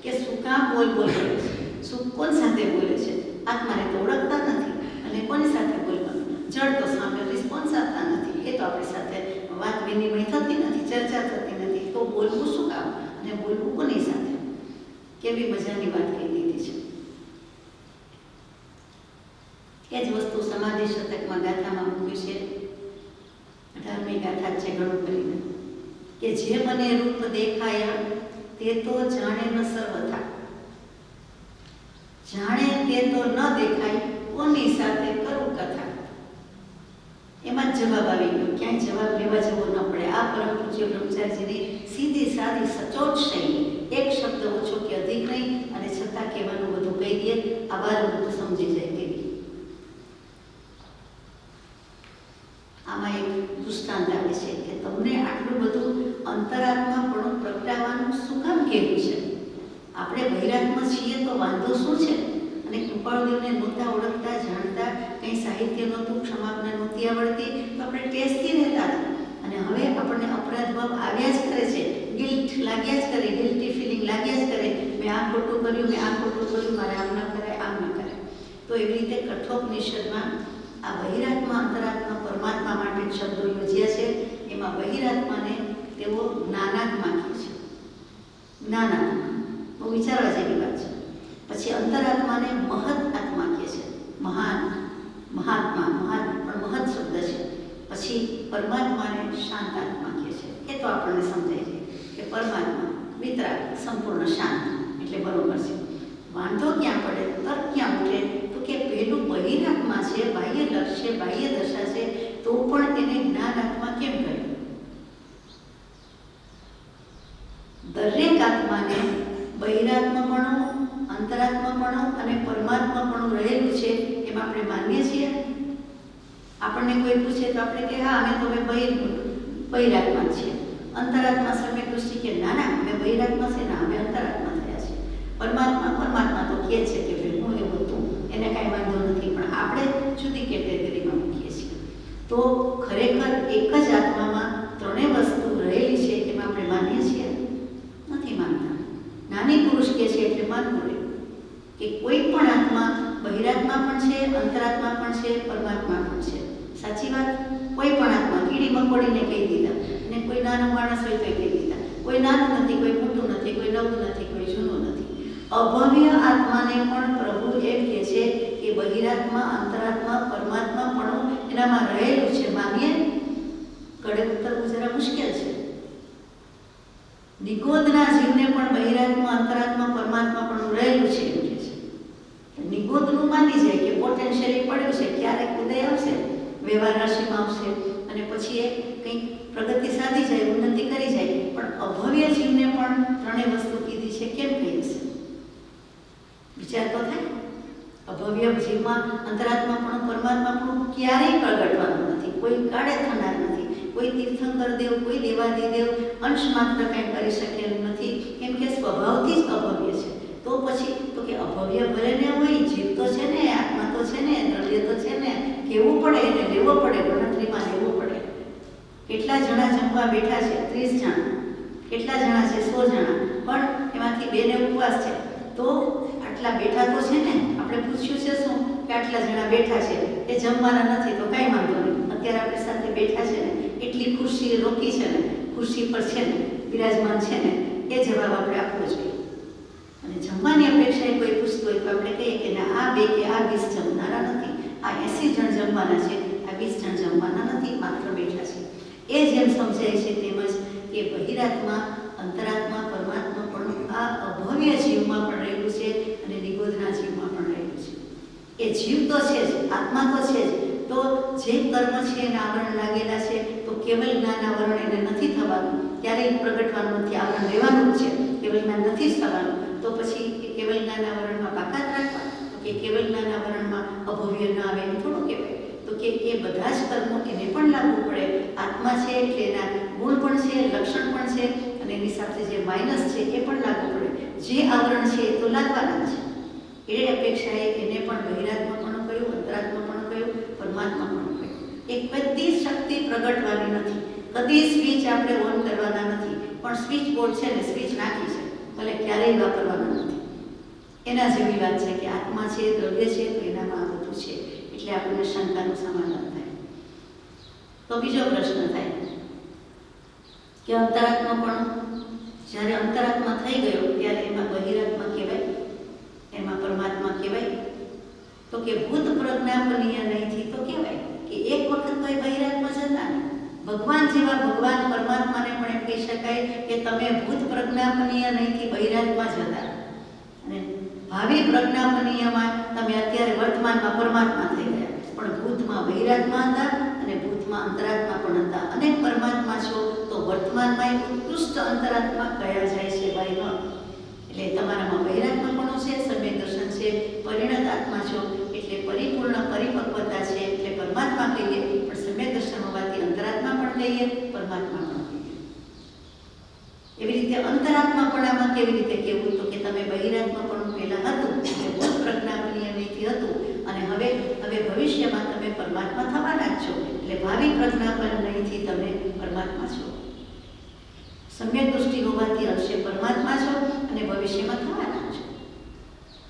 કે શું કામ બોલ બોલ કરે છે, શું કોણ સાથે બોલે છે, આત્માને તો કેવી મજાની વાત કહી દીધી છે। એ જ વસ્તુ સમાધિ શતકમાં ગાથામાં મૂક્યું છે। 18મી ગાથા છે ઘણું કરીને કે જે મને રૂપ દેખાયા તે તો જાણે ન સર્વથા, જાણે તે તો ન દેખાય કોની સાથે કરું કથા। એમાં જ જવાબ આવી ગયો, ક્યાંય જવાબ લેવા જેવો ન પડે। આ પરમ પૂજ્ય બ્રહ્મચારીજીની સીધી સાદી સચોટ શૈલી, એક શબ્દ ઓછો કે અધિક નહીં, અને છતાં કહેવાનું બધું કહી દે, આ બાર બધું સમજી જાય તેવી। આમાં એક દૃષ્ટાંત આવે છે કે તમને આટલું બધું અંતરાત્માપણું પ્રગટાવવાનું શું કામ કહેવું છે? આપણે બહિરાત્મા છીએ તો વાંધો શું છે? અને કૃપાળુદેવને નહોતા ઓળખતા, જાણતા, કંઈ સાહિત્ય નહોતું, ક્ષમાપના નહોતી આવડતી, તો આપણે ટેસ્ટથી રહેતા હતા। અને હવે આપણને અપરાધ ભાવ આવ્યા જ કરે છે, ગિલ્ટ લાગ્યા જ કરે, ગિલ્ટી ફિલિંગ લાગ્યા જ કરે, મેં આ ખોટું કર્યું, મેં આ ખોટું કર્યું, મારે આમ ન કરાય, આમ ન કરાય। તો એવી રીતે કઠોપનિષદમાં આ બહિરાત્મા, અંતરાત્મા, પરમાત્મા માટે શબ્દો યોજ્યા છે। એમાં બહિરાત્માને તેઓ જ્ઞાનાત્મા કહે છે, જ્ઞાનાત્મા, બહુ વિચારવા જેવી વાત છે। પછી અંતરાત્માને મહદ આત્મા કહે છે, મહાન, મહાત્મા, મહાન પણ મહદ શબ્દ છે। પછી પરમાત્માને શાંત આત્મા કહે છે। એ તો આપણને સમજાય છે કે પરમાત્મા વિતરાગ, સંપૂર્ણ શાંત, એટલે બરોબર છે। વાંધો ક્યાં પડે, તર્ક ક્યાં ઉઠે, તો કે પહેલું બહિરાત્મા છે, બાહ્ય લક્ષ્ય, બાહ્ય દશા છે, તો પણ એને જ્ઞાન આત્મા કેમ કહ્યું? દરેક આત્માને બહિરાત્માપણું, અંતરાત્માપણું અને પરમાત્માપણું રહેલું છે, એમ આપણે માનીએ છીએ। આપણને કોઈ પૂછે તો આપણે કે હા, અમે તો બહિરાત્મા છીએ। અંતરાત્મા સામે દૃષ્ટિ કે ના ના, અમે બહિરાત્મા છે, ના અમે અંતરાત્મા થયા છે। પરમાત્મા તો કહે છે કે ભાઈ હું એવું હતું, એને કાંઈ વાંધો નથી, પણ આપણે જુદી કેટેગરીમાં મૂકીએ છીએ। તો ખરેખર એક જ આત્મામાં ત્રણેય વસ્તુ રહેલી છે, એમાં આપણે માનીએ છીએ? નથી માનતા। નાની પુરુષ કહે છે એટલે માનવું રહે કે કોઈ પણ આત્મા બહિરાત્મા પણ છે, અંતરાત્મા પણ છે, પરમાત્મા પણ છે। સાચી વાત? કોઈ પણ આત્મા, કીડી મકોડીને કહી દીધા, અને કોઈ નાનો માણસ હોય તો કહી દીધા, કોઈ નાનું નથી, કોઈ મોટું નથી, કોઈ નવું નથી, કોઈ જૂનું નથી। અભવ્ય આત્માને પણ પ્રભુ એમ કહે છે કે બહિરાત્મા, અંતરાત્મા, પરમાત્મા પણ એનામાં રહેલું છે, માનીએ? કડક ઉતરવું જરા મુશ્કેલ છે। નિગોદના જીવને પણ બહિરાત્મા, અંતરાત્મા, પરમાત્મા પણ રહેલું છે એમ કહે છે। નિગોદનું માની જાય કે પોટેન્શિયલી પડ્યું છે, ક્યારેક ઉદય આવશે, વ્યવહાર રાશિમાં આવશે, અને પછી એ કંઈક પ્રગતિ સાધી જાય, ઉન્નતિ કરી જાય, પણ અભવ્ય જીવને પણ ત્રણેય વસ્તુ કીધી છે, કેમ કહી હશે? વિચાર તો થાય। અભવ્ય જીવમાં અંતરાત્મા પણ, પરમાત્મા પણ ક્યારેય પ્રગટવાનું નથી, કોઈ કાળે થનાર નથી, કોઈ તીર્થંકર દેવ, કોઈ દેવાદિદેવ અંશ માત્ર કંઈ કરી શકે એમ નથી, કેમ કે સ્વભાવથી જ અભવ્ય છે। તો પછી તો કે અભવ્ય ભલે ને હોય, જીવ તો છે ને, આત્મા તો છે ને, દ્રવ્ય તો છે ને, કેવું પડે, એને લેવો પડે, ગણતરીમાં લેવો પડે। કેટલા જણા જમવા બેઠા છે? 30 જણા। કેટલા જણા છે? 100 જણા, પણ એમાંથી 2 ને ઉપવાસ છે, તો આટલા બેઠા તો છે ને? આપણે પૂછ્યું છે શું કે આટલા જણા બેઠા છે, એ જમવાના નથી, તો કાંઈ વાંધો નહીં, અત્યારે આપણી સાથે બેઠા છે ને, એટલી ખુરશી રોકી છે ને, ખુરશી પર છે ને, બિરાજમાન છે ને, એ જવાબ આપણે આપવો જોઈએ। અને જમવાની અપેક્ષાએ કોઈ પૂછતું હોય તો આપણે કહીએ કે ના, આ 2 કે આ 20 જમનારા નથી, આ 80 જણ જમવાના છે, આ 20 જણ જમવાના નથી, માત્ર બેઠા છે। એ જેમ સમજાય છે તેમજ કે બહિરાત્મા, અંતરાત્મા, પરમાત્મા પણ આ અભવ્ય જીવમાં પણ રહેલું છે, અને નિગોદના જીવમાં પણ રહેલું છે। એ જીવ તો છે જ, આત્મા તો છે જ, તો જે કર્મ છે એને આવરણ લાગેલા છે, તો કેવલ જ્ઞાન આવરણ એને નથી થવાનું, ક્યારેય પ્રગટવાનું નથી, આવરણ રહેવાનું જ છે, કેવલ જ્ઞાન નથી જ થવાનું। તો પછી એ કેવલ જ્ઞાન આવરણમાં બાકાત રાખવા, તો કે કેવલ જ્ઞાન આવરણમાં અભવ્ય ન આવે એમ થોડું કહેવાય, તો કે એ બધા જ કર્મો એને પણ લાગવું પડે। આત્મા છે એટલે એના ગુણ પણ છે, લક્ષણ પણ છે, અને એની સાથે જે માઇનસ છે એ પણ લાગવું પડે। જે આવરણ છે એ તો લાગવાના છે, એ અપેક્ષાએ એને પણ બહિરાત્મા પણ કહ્યું, અંતરાત્મા પણ કહ્યું, પરમાત્મા પણ કહ્યું। એક બધી શક્તિ પ્રગટવાની નથી, કદી સ્વિચ આપણે ઓન કરવાના નથી, પણ સ્વિચ બોર્ડ છે ને, સ્વિચ નાખી છે, ભલે ક્યારેય વાપરવાના નથી। એના જેવી વાત છે કે આત્મા છે, દ્રવ્ય છે, તો એનામાં આ બધું છે, એટલે આપણને શંકાનું સમાધાન થાય। તો બીજો પ્રશ્ન થાય કે અંતરાત્મા પણ જ્યારે અંતરાત્મા થઈ ગયો ત્યારે એમાં બહિરાત્મા કહેવાય, એમાં પરમાત્મા કહેવાય. તો કે ભૂત પ્રજ્ઞાપનીય નહીંથી તો કહેવાય કે એક વખત તો એ બહિરાત્મા જતા ને ભગવાન જેવા ભગવાન પરમાત્માને પણ એમ કહી શકાય કે તમે ભૂત પ્રજ્ઞાપનીય નહીંથી બહિરાત્મા જતા, અને ભાવિ પ્રજ્ઞાપનીયમાં તમે અત્યારે વર્તમાનમાં પરમાત્મા થઈ ગયા. પણ ભૂતમાં બહિરાત્મા હતા અને ભૂતમાં અંતરાત્મા પણ હતા. અને પરમાત્મા છો તો વર્તમાનમાં એક ઉત્કૃષ્ટ અંતરાત્મા કયા જાય છે ભાઈ ન. એટલે તમારામાં બહિરાત્મા પણ છે, સમ્યક દર્શન છે, પરિણત આત્મા છો એટલે પરિપૂર્ણ પરિપક્વતા છે એટલે પરમાત્મા કહીએ. પણ સમ્યક દર્શન હોવાથી અંતરાત્મા પણ કહીએ, પરમાત્મા પણ કહીએ. એવી રીતે અંતરાત્માપણામાં કેવી રીતે કહેવું તો કે તમે બહિરાત્માપણું પહેલા હતું એટલે ભૂત પ્રજ્ઞાપનીય નહીંથી હતું, અને હવે ભવિષ્યમાં તમે પરમાત્મા થવાના જ છો એટલે ભાવિ પ્રજ્ઞાપન નહીંથી તમે પરમાત્મા છો. સમ્યક દૃષ્ટિ હોવાથી અંશે પરમાત્મા છો અને ભવિષ્યમાં થવાના છો.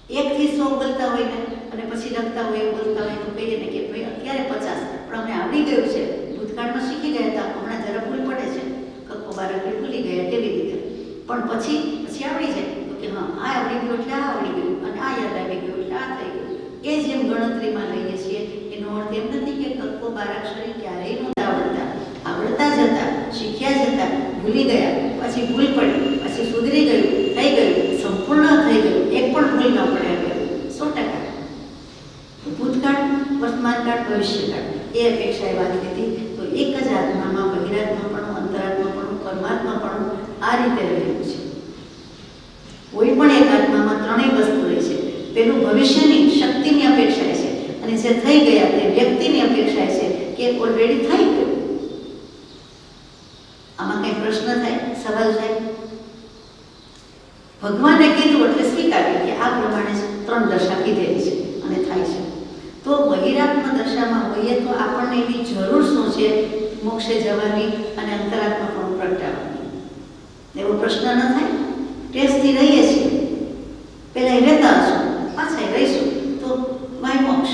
1 થી 100 બોલતા હોય ને અને પછી લખતા હોય બોલતા હોય તો કહીએ ને કે ભાઈ અત્યારે 50 પણ અમને આવડી ગયું છે, ભૂતકાળમાં શીખી ગયા હતા, હમણાં જરા ભૂલ પડે છે, કક્કો બારકડી ભૂલી ગયા કેવી રીતે, પણ પછી આવડી જાય તો કે હા આ આવડી ગયું એટલે આ આવડી ગયું, અને આ યાદ આવી ગયું એટલે આ થઈ ગયું. એ જેમ ગણતરીમાં લઈએ છીએ એનો અર્થ એમ નથી કે કક્કો બારાક્ષરી ક્યારેય નહોતા આવડતા, આવડતા જ હતા, શીખ્યા જ હતા, ભૂલી ગયા, પછી ભૂલ પડી, પછી સુધરી ગયું, થઈ ગયું, સંપૂર્ણ થઈ ગયું, એક પણ ભૂલ ન પડે હવે 100%. ભૂતકાળ, વર્તમાનકાળ, ભવિષ્યકાળ એ અપેક્ષાએ વાત લીધી. તો એક જ આત્મામાં બહિરાત્માપણું, અંતરાત્માપણું, પરમાત્માપણું આ રીતે રહેલું છે. કોઈ પણ એક આત્મામાં ત્રણેય વસ્તુ રહી છે. પેલું ભવિષ્યની શક્તિની અપેક્ષા છે, અને જે થઈ ગયા તે વ્યક્તિની અપેક્ષા છે કે ઓલરેડી થઈ ગયું. આમાં કઈ પ્રશ્ન થાય, સવાલ થાય? ભગવાને કીધું એટલે સ્વીકાર્યું કે આ પ્રમાણે 3 દશા કીધેલી છે અને થાય છે. તો બહિરાત્મા દશામાં હોઈએ તો આપણને એની જરૂર શું છે મોક્ષે જવાની અને અંતરાત્મા પણ પ્રગટાવવાની? એવો પ્રશ્ન ન થાય? ટેસ્ટથી રહીએ છીએ, પહેલા રહેતા હશું, પાછા રહીશું તો વાય મોક્ષ.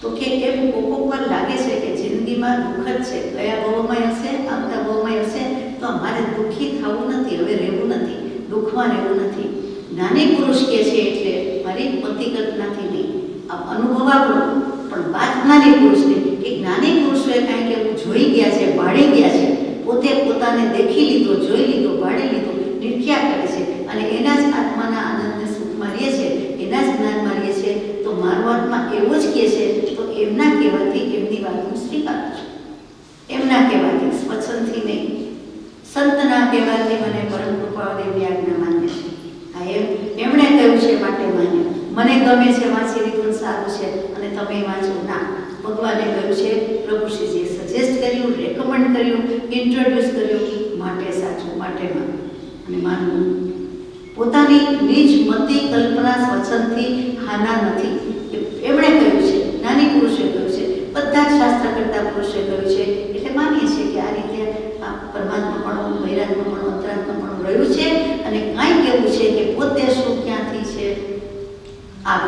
તો કે એમ કોકો પર લાગે છે કે જિંદગીમાં દુઃખ જ છે, ગયા ભવમાં હશે, આવતા ભવમાં હશે, તો અમારે દુઃખી થવું નથી, હવે રહેવું નથી, દુઃખમાં રહેવું નથી. જ્ઞાની પુરુષ કે છે એટલે મારી પતિ કલ્પનાથી નહીં, આ અનુભવ આપણો, પણ વાત જ્ઞાની પુરુષની કે જ્ઞાની પુરુષોએ કાંઈક એવું જોઈ ગયા છે, ભાળી ગયા છે, પોતે પોતાને દેખી લીધો, જોઈ લીધો, ભાળી લીધો, નિર્ખ્યા કરે છે અને એના જ આત્માના આનંદને સુખમાં રહે છે, એના જ જ્ઞાનમાં રહે છે. તો મારો આત્મા એવો જ કહે છે તો એમના કહેવાથી એમની વાત હું સ્વીકારું છું. એમના કહેવાથી, સ્વચ્છંદથી નહીં, સંતના કહેવાથી મને પરમ કૃપાદેવની આજ્ઞા માન્ય છે. હા એમણે કહ્યું છે માટે માન્ય, મને ગમે છે, વાંચી લીધું સારું છે અને તમે વાંચો ના. ભગવાને કહ્યું છે, પ્રભુશ્રીજીએ સજેસ્ટ કર્યું, રેકમેન્ડ કર્યું, ઇન્ટ્રોડ્યુસ કર્યું, માટે સાચું, માટે અને માનવું. પોતાની નિજ મતિ કલ્પના સ્વચ્છંદથી હાના નથી. એમણે કહ્યું છે, જ્ઞાની પુરુષે કહ્યું છે, બધા જ શાસ્ત્ર કરતા પુરુષે કહ્યું છે, એટલે માનીએ છીએ કે આ રીતે આ પરમાત્માપણું, બહિરાત્માપણું, અંતરાત્માપણું રહ્યું છે. અને કાંઈક એવું છે કે પોતે શું ક્યાંથી છે આ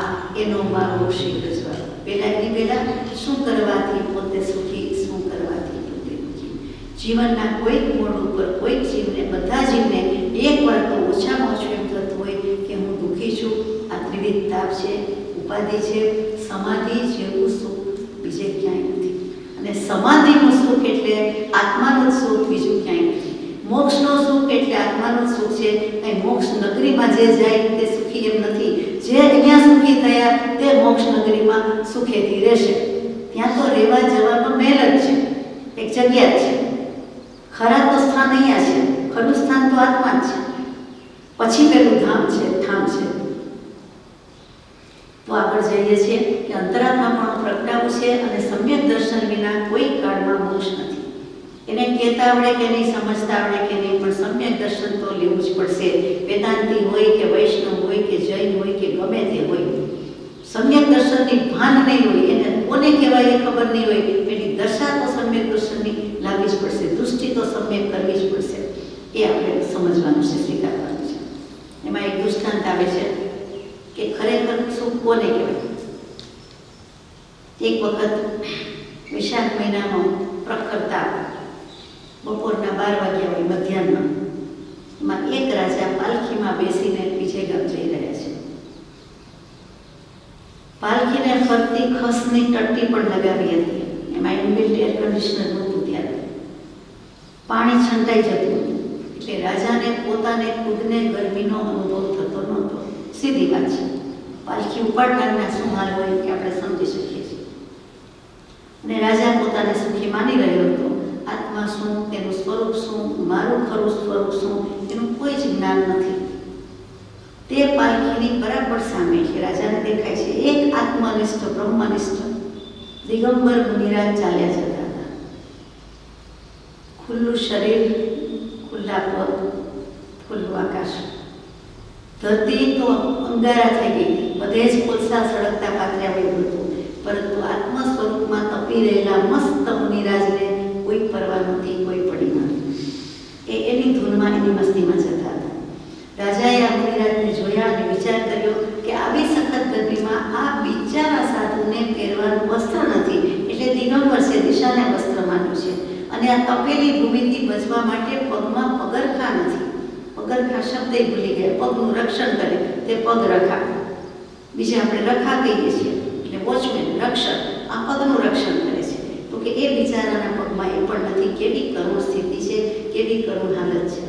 એનો મારો શીખ જવાબ. પહેલા શું કરવાથી પોતે સુખી, શું કરવાથી પોતે દુઃખી. જીવનના કોઈક મોડ ઉપર કોઈક જીવને, બધા જીવને એકવાર તો ઓછામાં ઓછું એમ થતું હોય કે હું દુઃખી છું. આ ત્રિવિધ તાપ છે, ઉપાધિ છે, સમાધિ જેવું સુખ બીજે ક્યાંય નથી. અને સમાધિનું સુખ એટલે આત્માનું સુખ, બીજું ક્યાંય નથી. મોક્ષનો સુખ એટલે આત્માનું સુખ છે. કંઈ મોક્ષ નગરીમાં જે જાય તે સુખી એમ નથી. જે અહીંયા સુખી થયા તે મોક્ષ નગરીમાં સુખેથી રહેશે. ત્યાં તો રહેવા જવાનો મેલ જ છે, એક જગ્યા જ છે. ખરા તો સ્થાન અહીંયા છે, ખરું સ્થાન તો આત્મા જ છે, પછી પેલું ધામ છે, ઠામ છે. તો આગળ જઈએ છીએ કે અંતરાત્મા પણ પ્રગટાવું છે અને સમ્યક દર્શન વિના કોઈ કાળમાં મોક્ષ નથી. એને કહેતા આવડે કે નહીં, સમજતા આવડે કે નહીં, પણ સમ્યક દર્શન તો લેવું જ પડશે. વેદાંતી હોય કે વૈષ્ણવ હોય કે જૈન હોય કે ગમે તે હોય, સમ્યક દર્શનની ભાન નહીં હોય, એને કોને કહેવાય એ ખબર નહીં હોય, એની દશા તો સમ્યક દર્શનની લાવવી જ પડશે, દૃષ્ટિ તો સમ્યક કરવી જ પડશે. એ આપણે સમજવાનું છે, સ્વીકારવાનું છે. એમાં એક દૃષ્ટાંત આવે છે કે ખરેખર સુખ કોને કહેવાય. એક વખત વૈશાખ મહિનાનો પ્રખર તાપ, બપોરના 12 વાગ્યા હોય મધ્યાહ્નમાં, એમાં એક રાજા પાલખીમાં બેસીને બીજે ગામ જઈ રહ્યા છે. પાલખીને ફરતી ખસની ટટ્ટી પણ લગાવી હતી. એમાં ઇનબિલ્ટ એર કન્ડિશનર નહોતું ત્યારે. પાણી છંટાઈ જતું હતું, એટલે રાજાને પોતાને ખુદને ગરમીનો અનુભવ થતો નહોતો. સીધી વાત છે. પાલખી ઉપાડનારના શું હાલ હોય કે આપણે સમજી શકીએ છીએ. અને રાજા પોતાને સુખી માની રહ્યો હતો. આત્મા શું, તેનું સ્વરૂપ શું, મારું ખરું સ્વરૂપ શું, એનું કોઈ જ જ્ઞાન નથી. તે પાલખીની બરાબર સામે કે રાજાને દેખાય છે એક આત્મનિષ્ઠ બ્રહ્મનિષ્ઠ દિગંબર મુનિરાજ ચાલ્યા જતા હતા. ખુલ્લું શરીર, ખુલ્લા પગ, ખુલ્લું આકાશ. ધરતી તો અંગારા થઈ ગઈ હતી, બધે જ કોલસા સળગતા પાથર્યા વયું હતું, પરંતુ આત્મ સ્વરૂપમાં તપી રહેલા મસ્ત મુનિરાજને કોઈ પરવા નહોતી, કોઈ પડી નહોતી. એની ધૂનમાં, એની મસ્તીમાં જતા હતા. રાજાએ આ મુનિરાજને જોયા અને વિચાર કર્યો કે આવી સખત ગરમીમાં આ બિચારા સાધુને પહેરવાનું વસ્ત્ર નથી, એટલે દિગંબર છે, દિશાને વસ્ત્ર માન્યું છે. અને આ તપેલી ભૂમિથી બચવા માટે પગમાં પગરખા નથી. પગરખા શબ્દ ભૂલી ગયા. પગનું રક્ષણ કરે તે પગ રખા, બીજા આપણે રખા કહીએ છીએ, એટલે વોચમેન, રક્ષક, આ પગનું રક્ષણ કરે છે. તો કે એ બિચારાના પગમાં એ પણ નથી. કેવી કરુણ સ્થિતિ છે, કેવી કરુણ હાલત છે.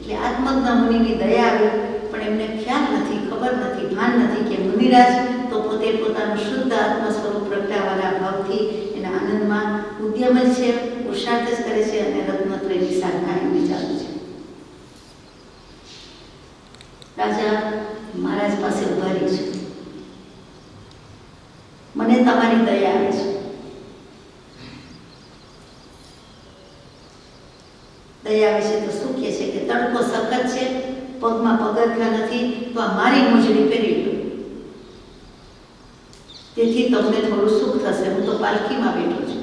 એટલે આત્મજ્ઞ મુનિની દયા આવી, પણ એમને ખ્યાલ નથી, ખબર નથી, ભાન નથી કે મુનિરાજ તો પોતે પોતાનું શુદ્ધ આત્મ સ્વરૂપ પ્રગટાવવાના ભાવથી એના આનંદમાં ઉદ્યમ જ છે, પુરુષાર્થ જ કરે છે, અને રત્નત્રયની સાધના એમની ચાલુ છે. રાજા મહારાજ પાસે ઉભા રહી છે. મને તમારી દયા આવે છે. દયા આવે છે તો શું કહે છે કે તડકો સખત છે, પગમાં પગરખા નથી, તો આ મારી મોજડી પહેરી લો, તેથી તમને થોડું સુખ થશે. હું તો પાલખીમાં બેઠો છું,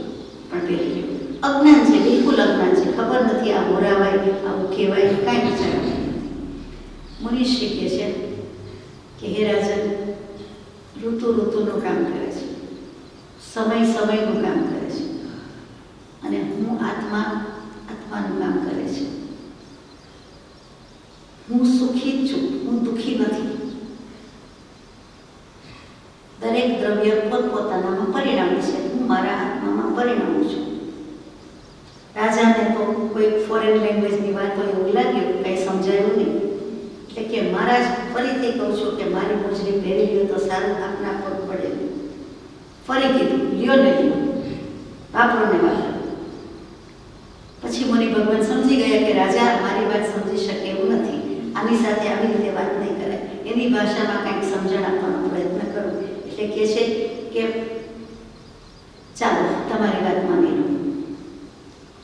પણ પહેરી લો. અજ્ઞાન છે, બિલકુલ અજ્ઞાન છે, ખબર નથી આ મોરાવાય, આવું કહેવાય, કાંઈ વિચાર નથી. મુનિશ્રી કહે છે કે હે રાજન, ઋતુ ઋતુનું કામ કરે છે, સમય સમયનું કામ કરે છે, અને હું આત્મા આત્માનું કામ કરે છે. હું સુખી જ છું, હું દુઃખી નથી. દરેક દ્રવ્ય પોતપોતાનામાં પરિણામે છે, હું મારા આત્મામાં પરિણામું છું. રાજાને તો કોઈ ફોરેન લેંગ્વેજની વાત હોય એવું લાગ્યું, કંઈ સમજાયું નહીં. એટલે કે મહારાજ, ફરીથી કહું છું કે મારી મોજડી પહેરી લ્યો તો સારું, આપના પગ પડે. ફરી કીધું, લ્યો ને લ્યો, વાપરો ને વાપરો. પછી મુનિ ભગવાન સમજી ગયા કે રાજા મારી વાત સમજી શકે એવું નથી, આની સાથે આવી રીતે વાત નહીં કરાય, એની ભાષામાં કંઈક સમજણ આપવાનો પ્રયત્ન કરો. એટલે કહે છે કે ચાલો તમારી વાત માની લો.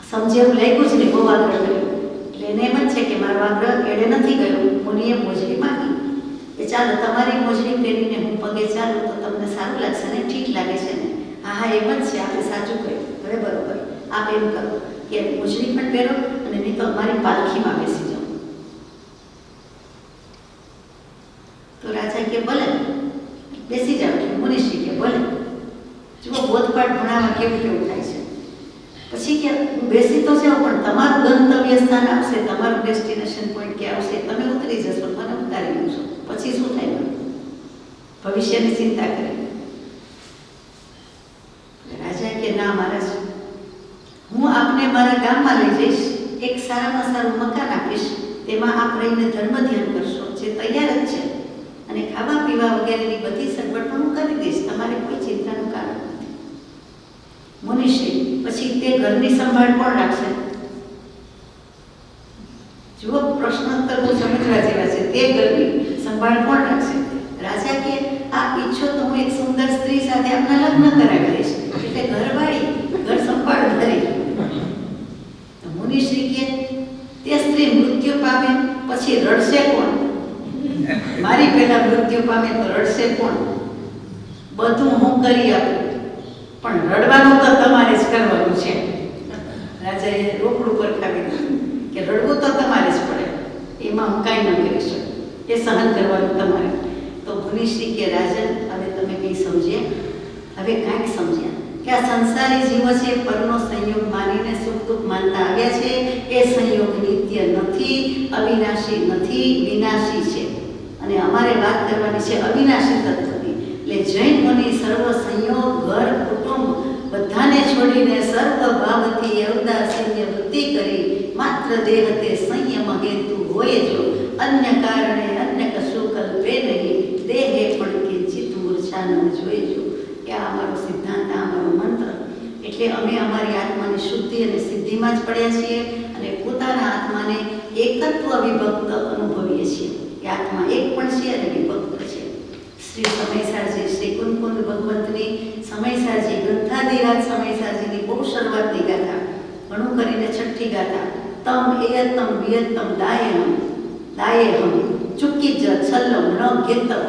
સમજે એવું લાગ્યું જ નહીં, બહુ આગ્રહ કર્યો. એટલે એને એમ જ છે કે મારો આગ્રહ એડે નથી ગયો. મુનિએ મોજડી માંગી કે ચાલો તમારી મોજડી પહેરીને હું પગે ચાલું તો તમને સારું લાગશે ને, ઠીક લાગે છે ને? હા હા, એમ જ છે, આપણે સાચું કહ્યું, હવે બરોબર, આપ એમ કરો કે મોજડી પણ પહેરો અને નહીં તો અમારી પાલખીમાં બેસી જાઓ. તો રાજા કે ભલે બેસી જાઓ. મુનિશ્રી કે ભલે. જુઓ બોધપાઠ ભણાવવા કેવું કેવું થાય છે. પછી કે હું બેસી તો જાઉં, પણ તમારું ગંતવ્ય સ્થાન આવશે, તમારું ડેસ્ટિનેશન પોઈન્ટ કે આવશે, તમે ઉતરી જશો, મને ઉતારી મૂકશો, પછી શું થાય? ભવિષ્યની ચિંતા કરી. રાજા કે ના મહારાજ, હું આપને મારા ગામમાં લઈ જઈશ, એક સારામાં સારું મકાન આપીશ, તેમાં આપ રહીને ધર્મ ધ્યાન કરશો, જે તૈયાર જ છે, અને ખાવા પીવા વગેરેની બધી સગવડ હું કરી દઈશ, તમારે કોઈ ચિંતાનું કારણ નથી. મુનિશ્રી, પછી તે ઘરની સંભાળ કોણ રાખશે? જુઓ, પ્રશ્નોત્તર બહુ સમજવા જેવા છે. તે ઘરની સંભાળ કોણ રાખશે? રાજા કે આપ ઈચ્છો તો હું એક સુંદર સ્ત્રી સાથે આપના લગ્ન કરાવી દઈશ, એટલે ઘરવાળી, ઘર સંભાળ ધરી. તો મુનિશ્રી કે તે સ્ત્રી મૃત્યુ પામે પછી રડશે કોણ? મારી પહેલા મૃત્યુ પામે તો રડશે કોણ? બધું હું કરી આપું, પણ રડવાનું તો તમારે જ કરવાનું છે. રાજાએ રોકડું પર ખાવી દીધું કે રડવું તો તમારે જ પડે, એમાં હું કાંઈ ન કરી શકું, એ સહન કરવાનું તમારે. તો મુનિશ્રી કે રાજન, હવે તમે કંઈ સમજ્યા? હવે કાંઈક સમજ્યા. કે આ સંસારી જીવો છે પરનો સંયોગ માનીને સુખ દુઃખ માનતા આવ્યા છે. એ સંયોગ નિત્ય નથી, અવિનાશી નથી, વિનાશી છે. અને અમારે વાત કરવાની છે અવિનાશી તત્વની. એટલે જૈન મુનિ સર્વ સંયોગ, ઘર, કુટુંબ બધાને છોડીને સર્વ ભાવથી અવદાસીન્ય વૃત્તિ કરી માત્ર દેહ તે સંયમ હેતુ હોય જો, અન્ય કારણે અન્ય કશું કલ્પે નહીં, દેહે પણ કિંચિત મૂર્છા ન જોઈજો. કે આ અમારો સિદ્ધાંત, આ અમારો મંત્ર. એટલે અમે અમારી આત્માની શુદ્ધિ અને સિદ્ધિમાં જ પડ્યા છીએ અને પોતાના આત્માને એકત્વ વિભક્ત અનુભવીએ છીએ. કે આત્મા એક પણ છે અને વિભક્ત છે. શ્રી સમયસારજી, શ્રી કુંકુંદ ભગવંતની સમયસારજી, ગ્રંથાધિરાજ સમયસારજીની બહુ શરૂઆતની ગાથા, ઘણું કરીને છઠ્ઠી ગાથા. તમ એયતમ વિયતમ દાયેહમ ચુક્કી જ છલ્લમ ન ઘેતમ.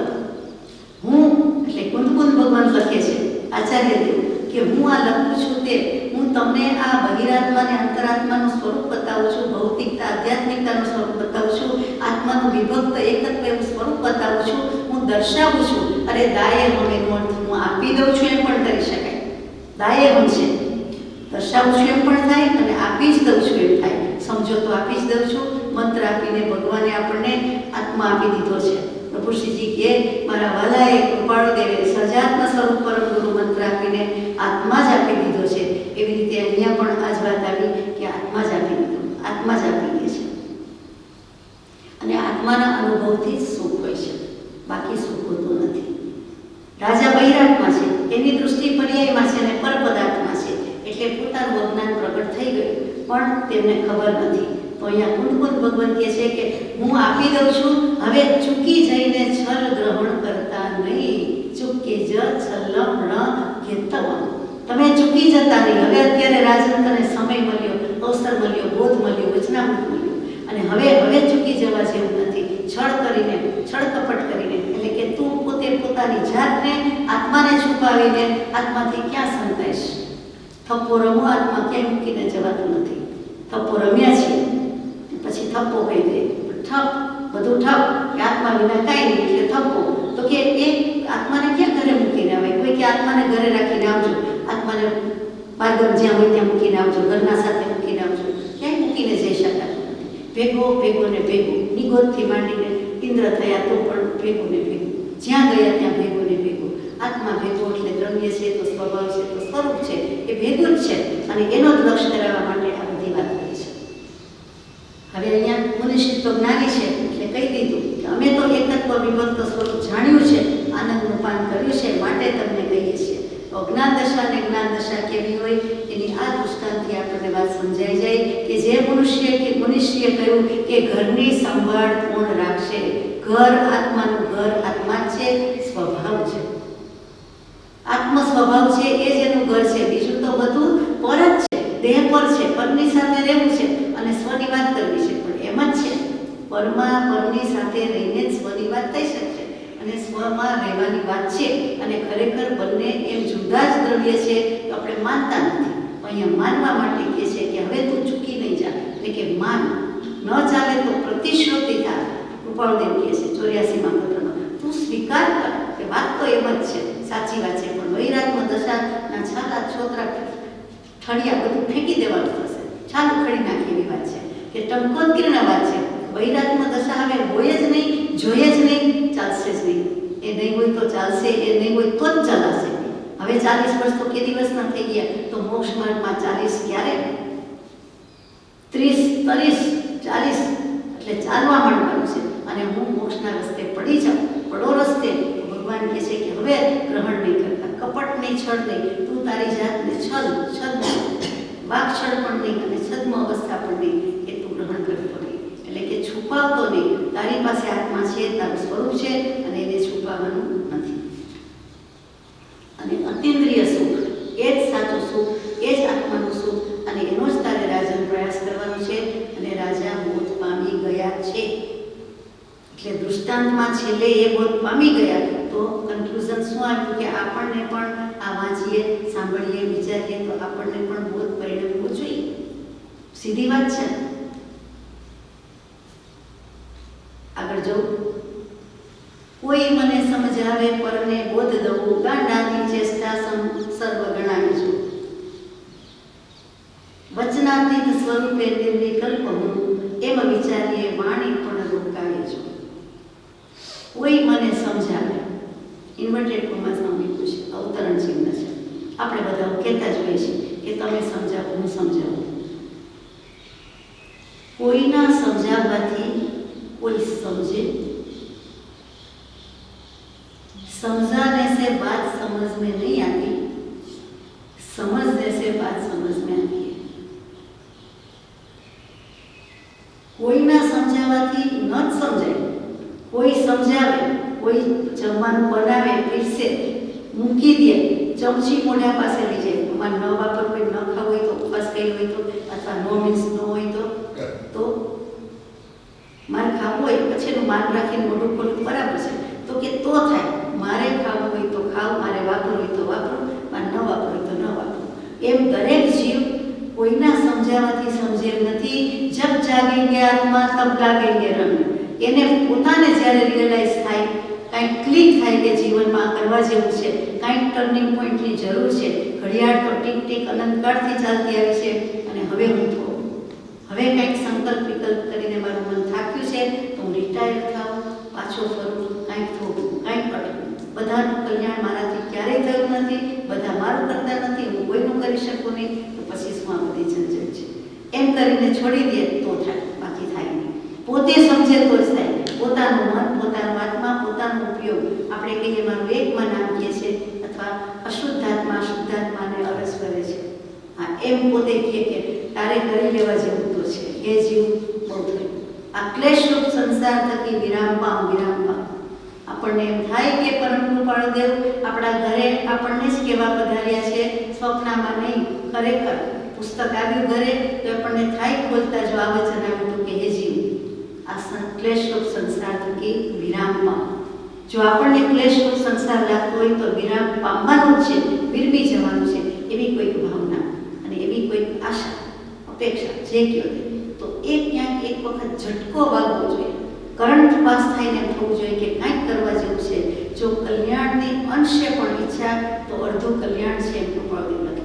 હું એટલે કુંદકુંદ ભગવાન લખે છે આચાર્ય દેવ કે હું આ લખું છું તે હું તમને આ બહિરાત્માને અંતરાત્માનું સ્વરૂપ બતાવું છું, ભૌતિકતા આધ્યાત્મિકતાનું સ્વરૂપ બતાવું છું, આત્માનું વિભક્ત એકત્વ એવું સ્વરૂપ બતાવું છું, હું દર્શાવું છું. અરે દાયેહમ એનો અર્થ હું આપી દઉં છું એમ પણ કરી શકાય. દાયેહમ છે દર્શાવું છું એમ પણ થાય અને આપી જ દઉં છું એમ થાય. સમજો તો આપી જ દઉં છું. મંત્ર આપીને ભગવાને આપણને આત્મા આપી દીધો છે. પ્રભુશ્રીજી કે મારા વાલાએ કૃપાળુ દેવે સજાત્મ સ્વરૂપ પરમ ગુરુ મંત્ર આપીને આત્મા જ આપી દીધો છે. એવી રીતે અહીંયા પણ આ જ વાત આવી કે આત્મા જ આપી દીધો, આત્મા જ આપી દે છે. અને આત્માના અનુભવથી જ સુખ હોય છે, બાકી સુખ હોતું નથી. રાજા બહિરાત્મા છે, એની દૃષ્ટિ પર્યાયમાં છે અને પરપદાર્થમાં છે. એટલે પોતાનું અજ્ઞાન પ્રગટ થઈ ગયું પણ તેમને ખબર નથી. તો અહીંયા કુંદકુંદ ભગવાન કહે છે કે હું આપી દઉં છું, હવે ચૂકી જઈને છલ ગ્રહણ કરતા નહીં, ચૂકી જ છલ્લમ ન ઘેતમ. તમે ચૂકી જતા નહીં. હવે અત્યારે રાજનકરને સમય મળ્યો, અવસર મળ્યો, બોધ મળ્યો, વચનામૃત મળ્યો અને હવે ચૂકી જવા જેવું નથી. છળ કરીને, છળ કપટ કરીને, એટલે કે તું પોતે પોતાની જાતને આત્માને છુપાવીને આત્માથી ક્યાં સંતાઈશ? થપ્પો રમો, આત્મા ક્યાંય મૂકીને જવાતું નથી. થપ્પો રમ્યા છીએ પછી થપ્પો કહી દે, ઠપ બધું ઠપ કે આત્મા વિના કાંઈ નહીં એટલે થપ્પો. તો કે એ આત્માને ક્યાં ઘરે મૂકીને આવે? કોઈ કે આત્માને ઘરે રાખીને આવજો, આત્માને પારગમ જ્યાં હોય ત્યાં મૂકીને આવજો, ઘરના સાથે મૂકીને આવજો. ક્યાંય મૂકીને જઈ શકાતું નથી. ભેગો ને ભેગો, નિગોદથી માંડીને ઇન્દ્ર થયા તો પણ ભેગો ને ભેગો, જ્યાં ગયા ત્યાં ભેગો ને ભેગો. આત્મા ભેગો એટલે દ્રવ્ય છે તો સ્વભાવ છે તો સ્વરૂપ છે, એ ભેગું જ છે અને એનો જ લક્ષ્ય કરાવવા માટે આ બધી વાત કરી છે. હવે અહીંયા મુનિશ્રી તો જ્ઞાની છે એટલે કહી દીધું કે અમે તો એકત્વ વિભક્ત સ્વરૂપ જાણ્યું છે, આનંદનું પાન કર્યું છે, માટે તમને કહીએ છીએ. તો અજ્ઞાન દશા અને જ્ઞાન દશા કેવી હોય એની આ દૃષ્ટાંતથી આપણને વાત સમજાઈ જાય કે જે મુનિશ્રીએ કહ્યું કે ઘરની સંભાળ કોણ રાખશે? ઘર આત્માનું ઘર આત્મા છે, સ્વભાવ છે, આત્મ સ્વભાવ છે એ જ એનું ઘર છે. બીજું તો બધું પર જ છે, દેહ પર છે, પરની સાથે રહેવું છે અને સ્વની વાત કરવી છે. પણ એમ જ છે પરની સાથે રહીને જ સ્વની વાત થઈ શકશે અને સ્વમાં રહેવાની વાત છે. અને ખરેખર બંને એમ જુદા જ દ્રવ્ય છે તો આપણે માનતા નથી. અહીંયા માનવા માટે કહે છે કે હવે તું ચૂકી નહીં જા, એટલે કે માન. ન ચાલે તો પ્રતિશ્રુતિ થાય. કૃપાળુદેવ કહે છે 84માં પત્રમાં, તું સ્વીકાર કર કે વાત તો એમ જ છે, સાચી વાત છે. પણ વૈરાગ્ય દશાના છાલા છોતરા ઠળિયા બધું ફેંકી દેવાનું થશે, છાલું ખડી નાખી એવી વાત છે કે ટંકોત્કીર્ણ વાત છે. વૈરાગ્ય દશા હવે હોય જ નહીં, જોઈએ જ નહીં, ચાલશે જ નહીં. એ નહીં હોય તો ચાલશે, એ નહીં હોય તો જ ચાલશે. હવે 40 વર્ષ તો કે દિવસના થઈ ગયા, તો મોક્ષ માર્ગમાં 40 ક્યારે? 30, 40 એટલે ચાલવા માંડવાનું છે. અને હું મોક્ષના રસ્તે પડી જાઉં, પડો રસ્તે, તો ભગવાન કહે છે કે હવે ગ્રહણ નહીં કરતા, કપટ નહીં, છળ નહીં. તું તારી જાતને છદ્મ વાકછળ પણ નહીં અને છદ્મ અવસ્થા પણ નહીં, એ તું ગ્રહણ કરતો નહીં. એટલે કે છુપાવતો નહીં. તારી પાસે આત્મા છે, તારું સ્વરૂપ છે અને એને છુપાવવાનું નથી. અને અતિન્દ્રિય સુખ એ જ સાચું સુખ, એ જ આત્માનું સુખ અને એનો જ તારે રાજન પ્રયાસ કરવાનો છે. અને રાજા મોત પામી ગયા છે. એટલે દૃષ્ટાંતમાં છેલ્લે એ બોધ પામી ગયા. તો કન્ક્લુઝન શું આવ્યું કે આપણને પણ આ વાંચીએ, સાંભળીએ, વિચારીએ તો આપણને પણ બોધ પરિણમવું જોઈએ. સીધી વાત છે. આગળ જવું, કોઈ મને સમજાવે પરને બોધ દઉં, ગાંડાની ચેષ્ટા સર્વ ગણાય છું. વચનાતીત સ્વરૂપે નિર્વિકલ્પ હું, એમ વિચારીએ વાણી પણ રોકાય છું. કોઈ મને સમજાવે, ઇન્વર્ટેડ કોમાસમાં મૂક્યું છે, અવતરણ ચિહ્ન છે. આપણે બધા કહેતા જ હોઈએ છીએ કે તમે સમજાવો, હું સમજાવું. કોઈના સમજાવવાથી કોઈ સમજે, समझाने से बात समझ में नहीं आती, समझने से बात समझ में आती है. કોઈના સમજાવવાથી ન જ સમજાય. કોઈ સમજાવે, કોઈ જમવાનું બનાવે, પીરસે, મૂકી દે, ચમચી મોઢા પાસે લઈ જાય, તમારે ન વાપરવું હોય, ન ખાવું હોય તો, ઉપવાસ કર્યો હોય તો, અથવા નો મીન્સ ન હોય તો મારે ખાવું હોય, પછી એનું માન રાખીને મોઢું ખોલવું બરાબર છે, તો કે તો થાય. મારે ખાવું હોય તો ખાવ, મારે વાપરવું હોય તો વાપરો, મારે ન વાપરવું હોય તો ન વાપરો. એમ દરેક જીવ કોઈના સમજાવવાથી સમજે નથી. જબ જાગેંગે આત્મા તબ લાગેંગે રંગ. એને પોતાને જ્યારે રિયલાઇઝ થાય, કાંઈક ક્લિક થાય કે જીવનમાં કરવા જેવું છે, કાંઈક ટર્નિંગ પોઈન્ટની જરૂર છે. ઘડિયાળ તો ટીક ટીક અનંતકાળથી ચાલતી આવી છે, અને હવે હું થોડું, હવે કંઈક સંકલ્પ વિકલ્પ કરીને મારું મન થાક્યું છે તો હું રિટાયર થાઉં, પાછો ફરું, કાંઈક થોડું, કાંઈક અટકું. બધાનું કલ્યાણ મારાથી ક્યારેય થયું નથી, બધા મારું કરતા નથી, હું કોઈનું કરી શકું નહીં, તો પછી શું આ બધી ઝંઝટ છે? એમ કરીને છોડી દે તો થાય, બાકી થાય નહીં. પોતે સમજે તો જ થાય. પોતાનું મન, પોતાનું આત્મા, પોતાનો ઉપયોગ. આપણે કહીએ મારું એકમાં નામ કહે છે, અથવા અશુદ્ધાત્મા શુદ્ધાત્માને અરસ કરે છે. હા, એમ પોતે કહે કે તારે કરી લેવા જેવું તો છે, એ જીવ બહુ થયું. આ ક્લેશરૂપ સંસાર થકી વિરામ પામ, વિરામ પામ. આપણને એમ થાય કે પરમ કૃપાળુદેવ આપણા ઘરે આપણને જ કેવા પધાર્યા છે, સ્વપ્નમાં નહીં, ખરેખર પુસ્તક આવ્યું ઘરે તો આપણને થાય ખોલતા જો આ વચન આવ્યું હતું કે હે જીવ, આ ક્લેશરૂપ સંસાર થકી વિરામ પામ. જો આપણને ક્લેશરૂપ સંસાર લાગતો હોય તો વિરામ પામવાનું જ છે, વિરમી જવાનું છે, એવી કોઈક ભાવના અને એવી કોઈક આશા, અપેક્ષા જે કહો તો એ ક્યાંક એક વખત ઝટકો વાગવો જોઈએ. કરંટ પાસ થઈને થવું જોઈએ કે કાંઈક કરવા જેવું છે. જો કલ્યાણની અંશે પણ ઈચ્છા તો અડધું કલ્યાણ છે, એમ કૃપાળુદેવ લખે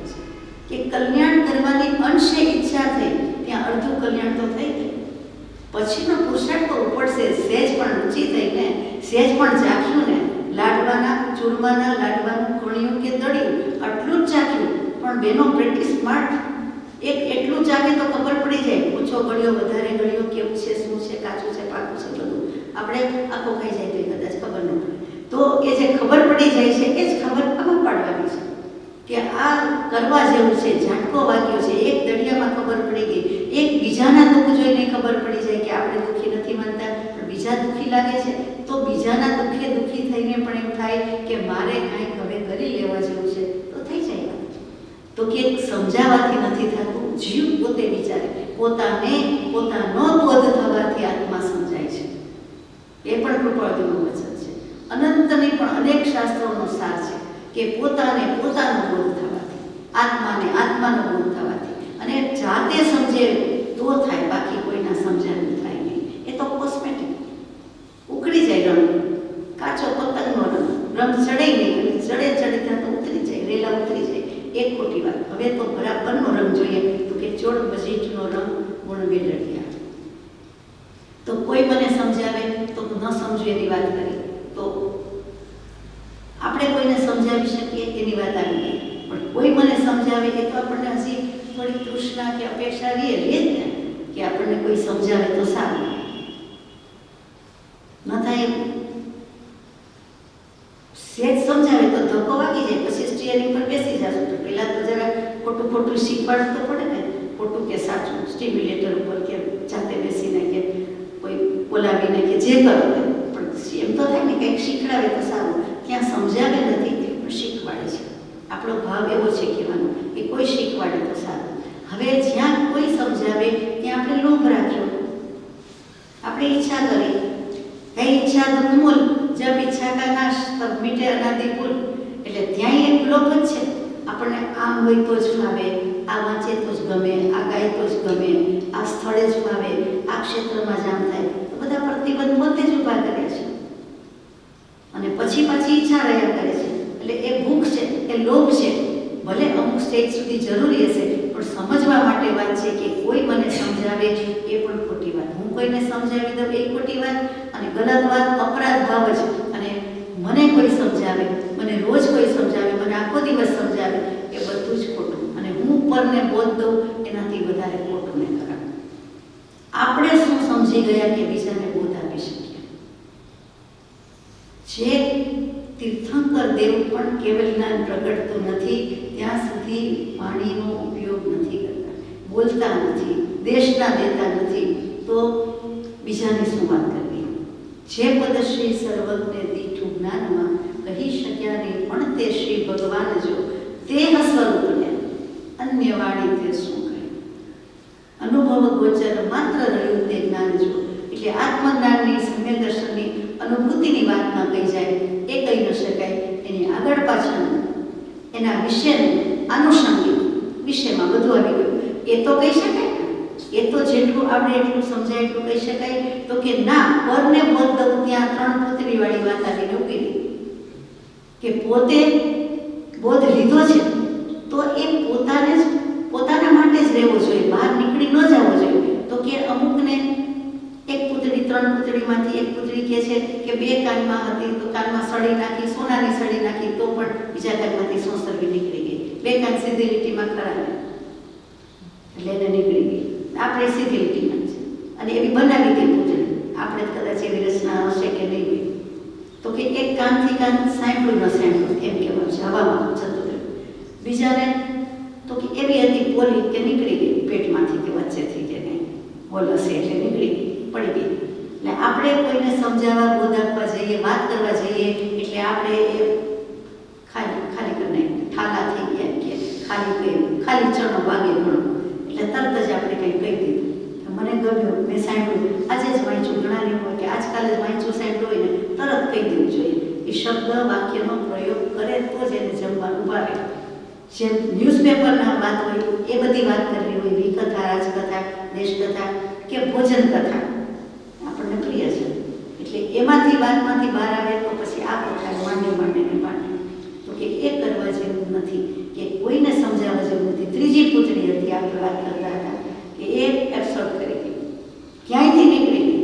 છે કે કલ્યાણ કરવાની અંશે ઈચ્છા થઈ ત્યાં અડધું કલ્યાણ તો થઈ ગયું. પછીનો પુરુષાર્થ તો ઉપડશે. સહેજ પણ ઊંચી થઈને, સહેજ પણ ચાખ્યું ને, લાડવાના ચૂરમાના લાડવાનું ખોણિયું કે દળ્યું, આટલું જ ચાખ્યું, પણ બેનો પ્રેક્ટિસ સ્માર્ટ. એટલું ચાખે તો ખબર પડી જાય, ઓછો ગળ્યો, વધારે ગળ્યો, કેવું છે, શું છે, કાચું છે, પાકું છે, બધું. આપણે આખો ખાઈ જાય તો કદાચ ખબર ન પડે. તો એ જે ખબર પડી જાય છે એ જ ખબર આમાં પાડવાની છે કે આ કરવા જેવું છે, ઝાટકો વાગ્યો છે, એક દળિયામાં ખબર પડી ગઈ. એક બીજાના દુઃખ જોઈને ખબર પડી જાય કે આપણે દુઃખી નથી માનતા, પણ બીજા દુઃખી લાગે છે, તો બીજાના દુઃખે દુઃખી થઈને પણ એમ થાય કે મારે કાંઈક હવે કરી લેવા જેવું છે, તો થઈ જાય. તો કે સમજાવવાથી નથી થતું, જીવ પોતે વિચારે, પોતાને પોતાનો બોધ થવાથી આત્મા સમજાય છે. એ પણ કૃપાળુદેવનું વચન છે. અનંતની પણ અનેક શાસ્ત્રોનો સાર છે કે પોતાને પોતાનો બોધ થવાથી, આત્માને આત્માનો બોધ થવાથી, અને જાતે સમજે તો થાય, બાકી કોઈના સમજાવી થાય નહીં. એ તો કોસ્મેટિક, ઉકળી જાય રંગ, કાચો પતંગનો રંગ ચડે નહીં, ચડે ત્યાં તો ઉતરી જાય, રેલા ઉતરી જાય. એક ખોટી વાત. હવે તો બરાબરનો રંગ જોઈએ, તો કે ચોળ બજીટનો રંગ ગુણ વેડળિયા. તો કોઈ મને સમજાવે તો ન સમજુ એની વાત કરી, તો આપણે કોઈને સમજાવી શકીએ એની વાત આવી ગઈ. પણ કોઈ મને સમજાવે એ તો આપણને હજી થોડી તૃષ્ણા કે અપેક્ષા રહે જ ને કે આપણને કોઈ સમજાવે તો સારું. ન થાય એવું. સહેજ સમજાવે તો ધક્કો વાગી જાય, પછી સ્ટીયરિંગ પર બેસી જશું. તો પહેલાં તો જરા ખોટું શીખવાડવું તો પડે ને, ખોટું કે સાચું, સ્ટિમ્યુલેટર ઉપર કે જાતે બેસીને કે કોઈ બોલાવીને કે જે કરો. પણ એમ તો થાય ને કંઈક શીખડાવે તો સારું. ત્યાં સમજાવે નથી પણ શીખવાડે છે. આપણો ભાવ એવો છે કહેવાનો કે કોઈ શીખવાડે તો સારું. હવે જ્યાં કોઈ સમજાવે ત્યાં આપણે લોભ રાખ્યો, આપણે ઈચ્છા કરી, કઈ ઈચ્છા દુઃખમૂલ, જબ ઈચ્છા કા નાશ તબ મીટે અનાદિ કુલ. એટલે ત્યાં એક લોભ જ છે. આપણને આમ હોય તો જ ફાવે, આ વાંચે તો જ ગમે, આ ગાય તો જ ગમે, આ સ્થળે જ ફાવે, આ ક્ષેત્રમાં જામ થાય. તો બધા પ્રતિબંધ પોતે જ ઊભા કર્યા છે અને પછી પાછી ઈચ્છા રહ્યા કરે છે. એટલે લોભ છે, ભલે અમુક સ્ટેજ સુધી જરૂરી હશે, પણ સમજવા માટે વાત છે કે કોઈ મને સમજાવે એ પણ ખોટી વાત, હું કોઈને સમજાવી દઉં એ ખોટી વાત, અને ગલત વાત અપરાધ ભાવ જ. અને મને કોઈ સમજાવે, મને રોજ કોઈ સમજાવે, મને આખો દિવસ સમજાવે, એ બધું જ ખોટું. અને હું પરને બોધ દઉં એનાથી વધારે ખોટું ને ખરાબ. આપણે શું સમજી ગયા કે બીજાને બોધ આપી શકીએ? જે તીર્થંકર દેવ પણ કેવલ જ્ઞાન પ્રગટતું નથી ત્યાં સુધી વાણીનો ઉપયોગ નથી કરતા, બોલતા નથી, દેશના દેતા નથી, તો બીજાની શું વાત કરવી? જે પદશ્રી સર્વજ્ઞ દીઠું જ્ઞાનમાં કહી શક્યા નહીં, પણ તે શ્રી ભગવાન જો તે સ્વરૂપને અન્ય વાણી તે શું કહે? અનુભવ ગોચર માત્ર રહ્યું તે જ્ઞાન જો. એટલે આત્મજ્ઞાનની સમ્ય દર્શનની અનુભૂતિની વાત ન કહી જાય, એ કહી ન શકાય. એની આગળ પાછળ એના વિષયનું આનુષંગિક વિષયમાં બધું આવી ગયું, એ તો કહી શકાય. એ તો જેટલું આપણે એટલું સમજાય એટલું કહી શકાય. તો કે ના, પરને બોધ દઉં ત્યાં 3 પુત્રીવાળી વાત આવીને ઉભી રહી કે પોતે બોધ લીધો છે તો એ પોતાને જ પોતાના માટે જ રહેવો જોઈએ, બહાર નીકળી ન જવો જોઈએ. તો કે અમુકને એક પુત્રી 3 પુત્રીમાંથી એક પુત્રી કહે છે કે 2 કાનમાં હતી તો કાનમાં સળી નાખી, સોનાની સળી નાખી, તો પણ બીજા કાનમાંથી સોસરવી નીકળી ગઈ. 2 કાન સીધી લીટીમાં ખરા એટલે એને નીકળી ગઈ. આપણે સીધી લીટીમાં છે અને એવી બનાવી હતી પુત્રી. આપણે કદાચ એવી રચના હશે કે નહીં હોય. તો કે એક કાનથી કાન સાંભળ્યું ન સાંભળ્યું એમ કહેવાનું છે, હવામાં જતું રહ્યું. બીજાને તો કે એવી હતી પોલી કે નીકળી ગઈ પેટમાંથી કે વચ્ચેથી કે નહીં બોલ હશે એટલે નીકળી ગઈ, પડી ગઈ. એટલે આપણે કોઈને સમજાવવા, બોધ આપવા જઈએ, વાત કરવા જઈએ એટલે આપણે એ ખાલી કરી નાખીએ, ઠાલા થઈ ગયા કે ખાલી કહ્યું, ખાલી ચણો વાગે ઘણો એટલે તરત જ આપણે કંઈ કહી દીધું. મને ગમ્યું, મેં સાંભળ્યું, આજે જ વાંચ્યું, ઘણાને હોય કે આજકાલ જ વાંચ્યું સાંભળ્યું હોય ને તરત કહી દેવું જોઈએ. એ શબ્દ વાક્યનો પ્રયોગ કરે તો જ એને જમવાનું ભાવે. જેમ ન્યૂઝપેપરના વાત હોય એ બધી વાત કરવી હોય, વિકથા, રાજકથા, દેશકથા કે ભોજન કથા આપણને પ્રિય છે. એટલે એમાંથી વાતમાંથી બહાર આવે તો પછી આ કથા માંડે. તો કે એ કરવા જેવું નથી, કે કોઈને સમજાવવા જેવું નથી. 3જી પુત્રી હતી, આપણે વાત કરતા હતા કે એ એબ્સોર્બ કરી ગઈ, ક્યાંયથી નીકળી ગઈ,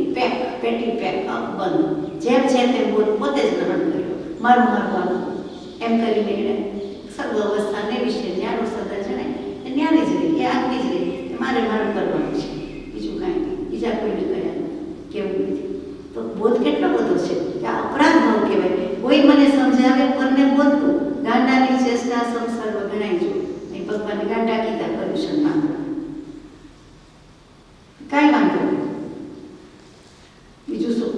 પેટી પેક બંધ, જેમ છે તેમ પોતે જ ગ્રહણ કર્યું, મારું એમ કરીને એને સર્વ અવસ્થાને વિશે ન્યારો સદા જણાય, ન્યારી જ રહી, એ આગની જ રહી, મારે મારું કરવાનું છે, બીજું કાંઈ નહીં, બીજા કોઈને કર્યા કેવું નથી. તો બોધ કેટલો બધો છે કે આ અપરાધ ભાવ કહેવાય. કોઈ મને સમજાવે પરને બોધવું, ગાંડાની ચેષ્ટા સંસર્વ ગણાય જો. નહીં ભગવાને ગાંડા કીધા પર્યુષણ માત્ર, કાંઈ વાંધો નહીં. બીજું શું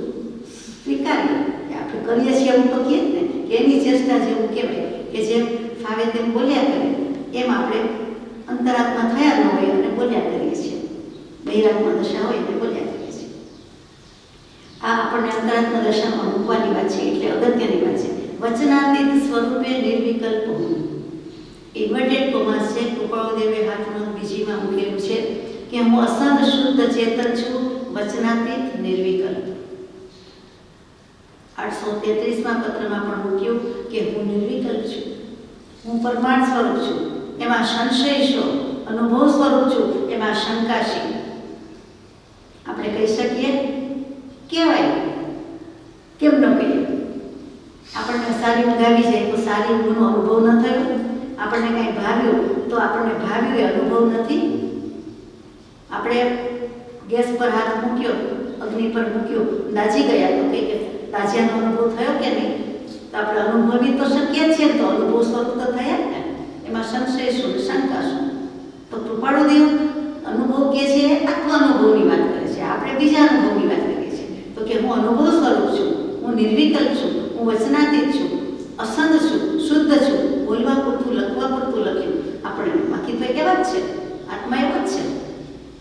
સ્વીકારીએ કે આપણે કરીએ છીએ એવું તો કહે જ ને કે એની ચેષ્ટા જેવું કહેવાય કે જેમ ફાવે તેમ બોલ્યા કરે, એમ આપણે અંતરાત્મા થયા ન હોય અને બોલ્યા કરીએ છીએ, બહિરાત્મા દશા હોય એટલે બોલ્યા કરીએ છીએ. આ આપણને અંતરાત્મા દશામાં મૂકવાની વાત છે એટલે અગત્યની વાત છે. વચનાતીત સ્વરૂપે નિર્વિકલ્પ હું, ઇન્વર્ટેડ કોમાસ છે, કૃપાળુદેવે હાથમાં બીજીમાં મૂકેલું છે કે હું અસંગ શુદ્ધ ચેતન છું, વચનાતીત નિર્વિકલ્પ. 833માં પત્રમાં પણ મૂક્યું કે હું નિર્વિકલ્પ છું, હું પરમાણ સ્વરૂપ છું, એમાં સંશય છો, અનુભવ સ્વરૂપ છું, એમાં શંકાશી. આપણે કહી શકીએ, કહેવાય, કેમ ન કહીએ? આપણને સારી ઊંઘ આવી જાય તો સારી ઊંઘનો અનુભવ ન થયો, આપણને કાંઈ ભાવ્યું તો આપણને ભાવ્યું એ અનુભવ નથી. આપણે ગેસ પર હાથ મૂક્યો, અગ્નિ પર મૂક્યો, દાઝી ગયા તો કંઈ દાઝ્યાનો અનુભવ થયો કે નહીં? તો આપણે અનુભવી તો શકીએ છીએ, તો અનુભવ સ્વરૂપ તો થયા ને. એમાં સંશય શું, શંકા શું? તો કૃપાળુદેવ અનુભવ કહે છે, આત્મ અનુભવની વાત કરે છે, આપણે બીજા અનુભવની વાત કરીએ છીએ. તો કે હું અનુભવ સ્વરૂપ છું, હું નિર્વિકલ્પ છું, હું વચનાતીત છું, અસંગ છું, શુદ્ધ છું, બોલવા પૂરતું, લખવા પૂરતું લખ્યું આપણે, બાકી તો એવા જ છે, આત્મા એવો જ છે.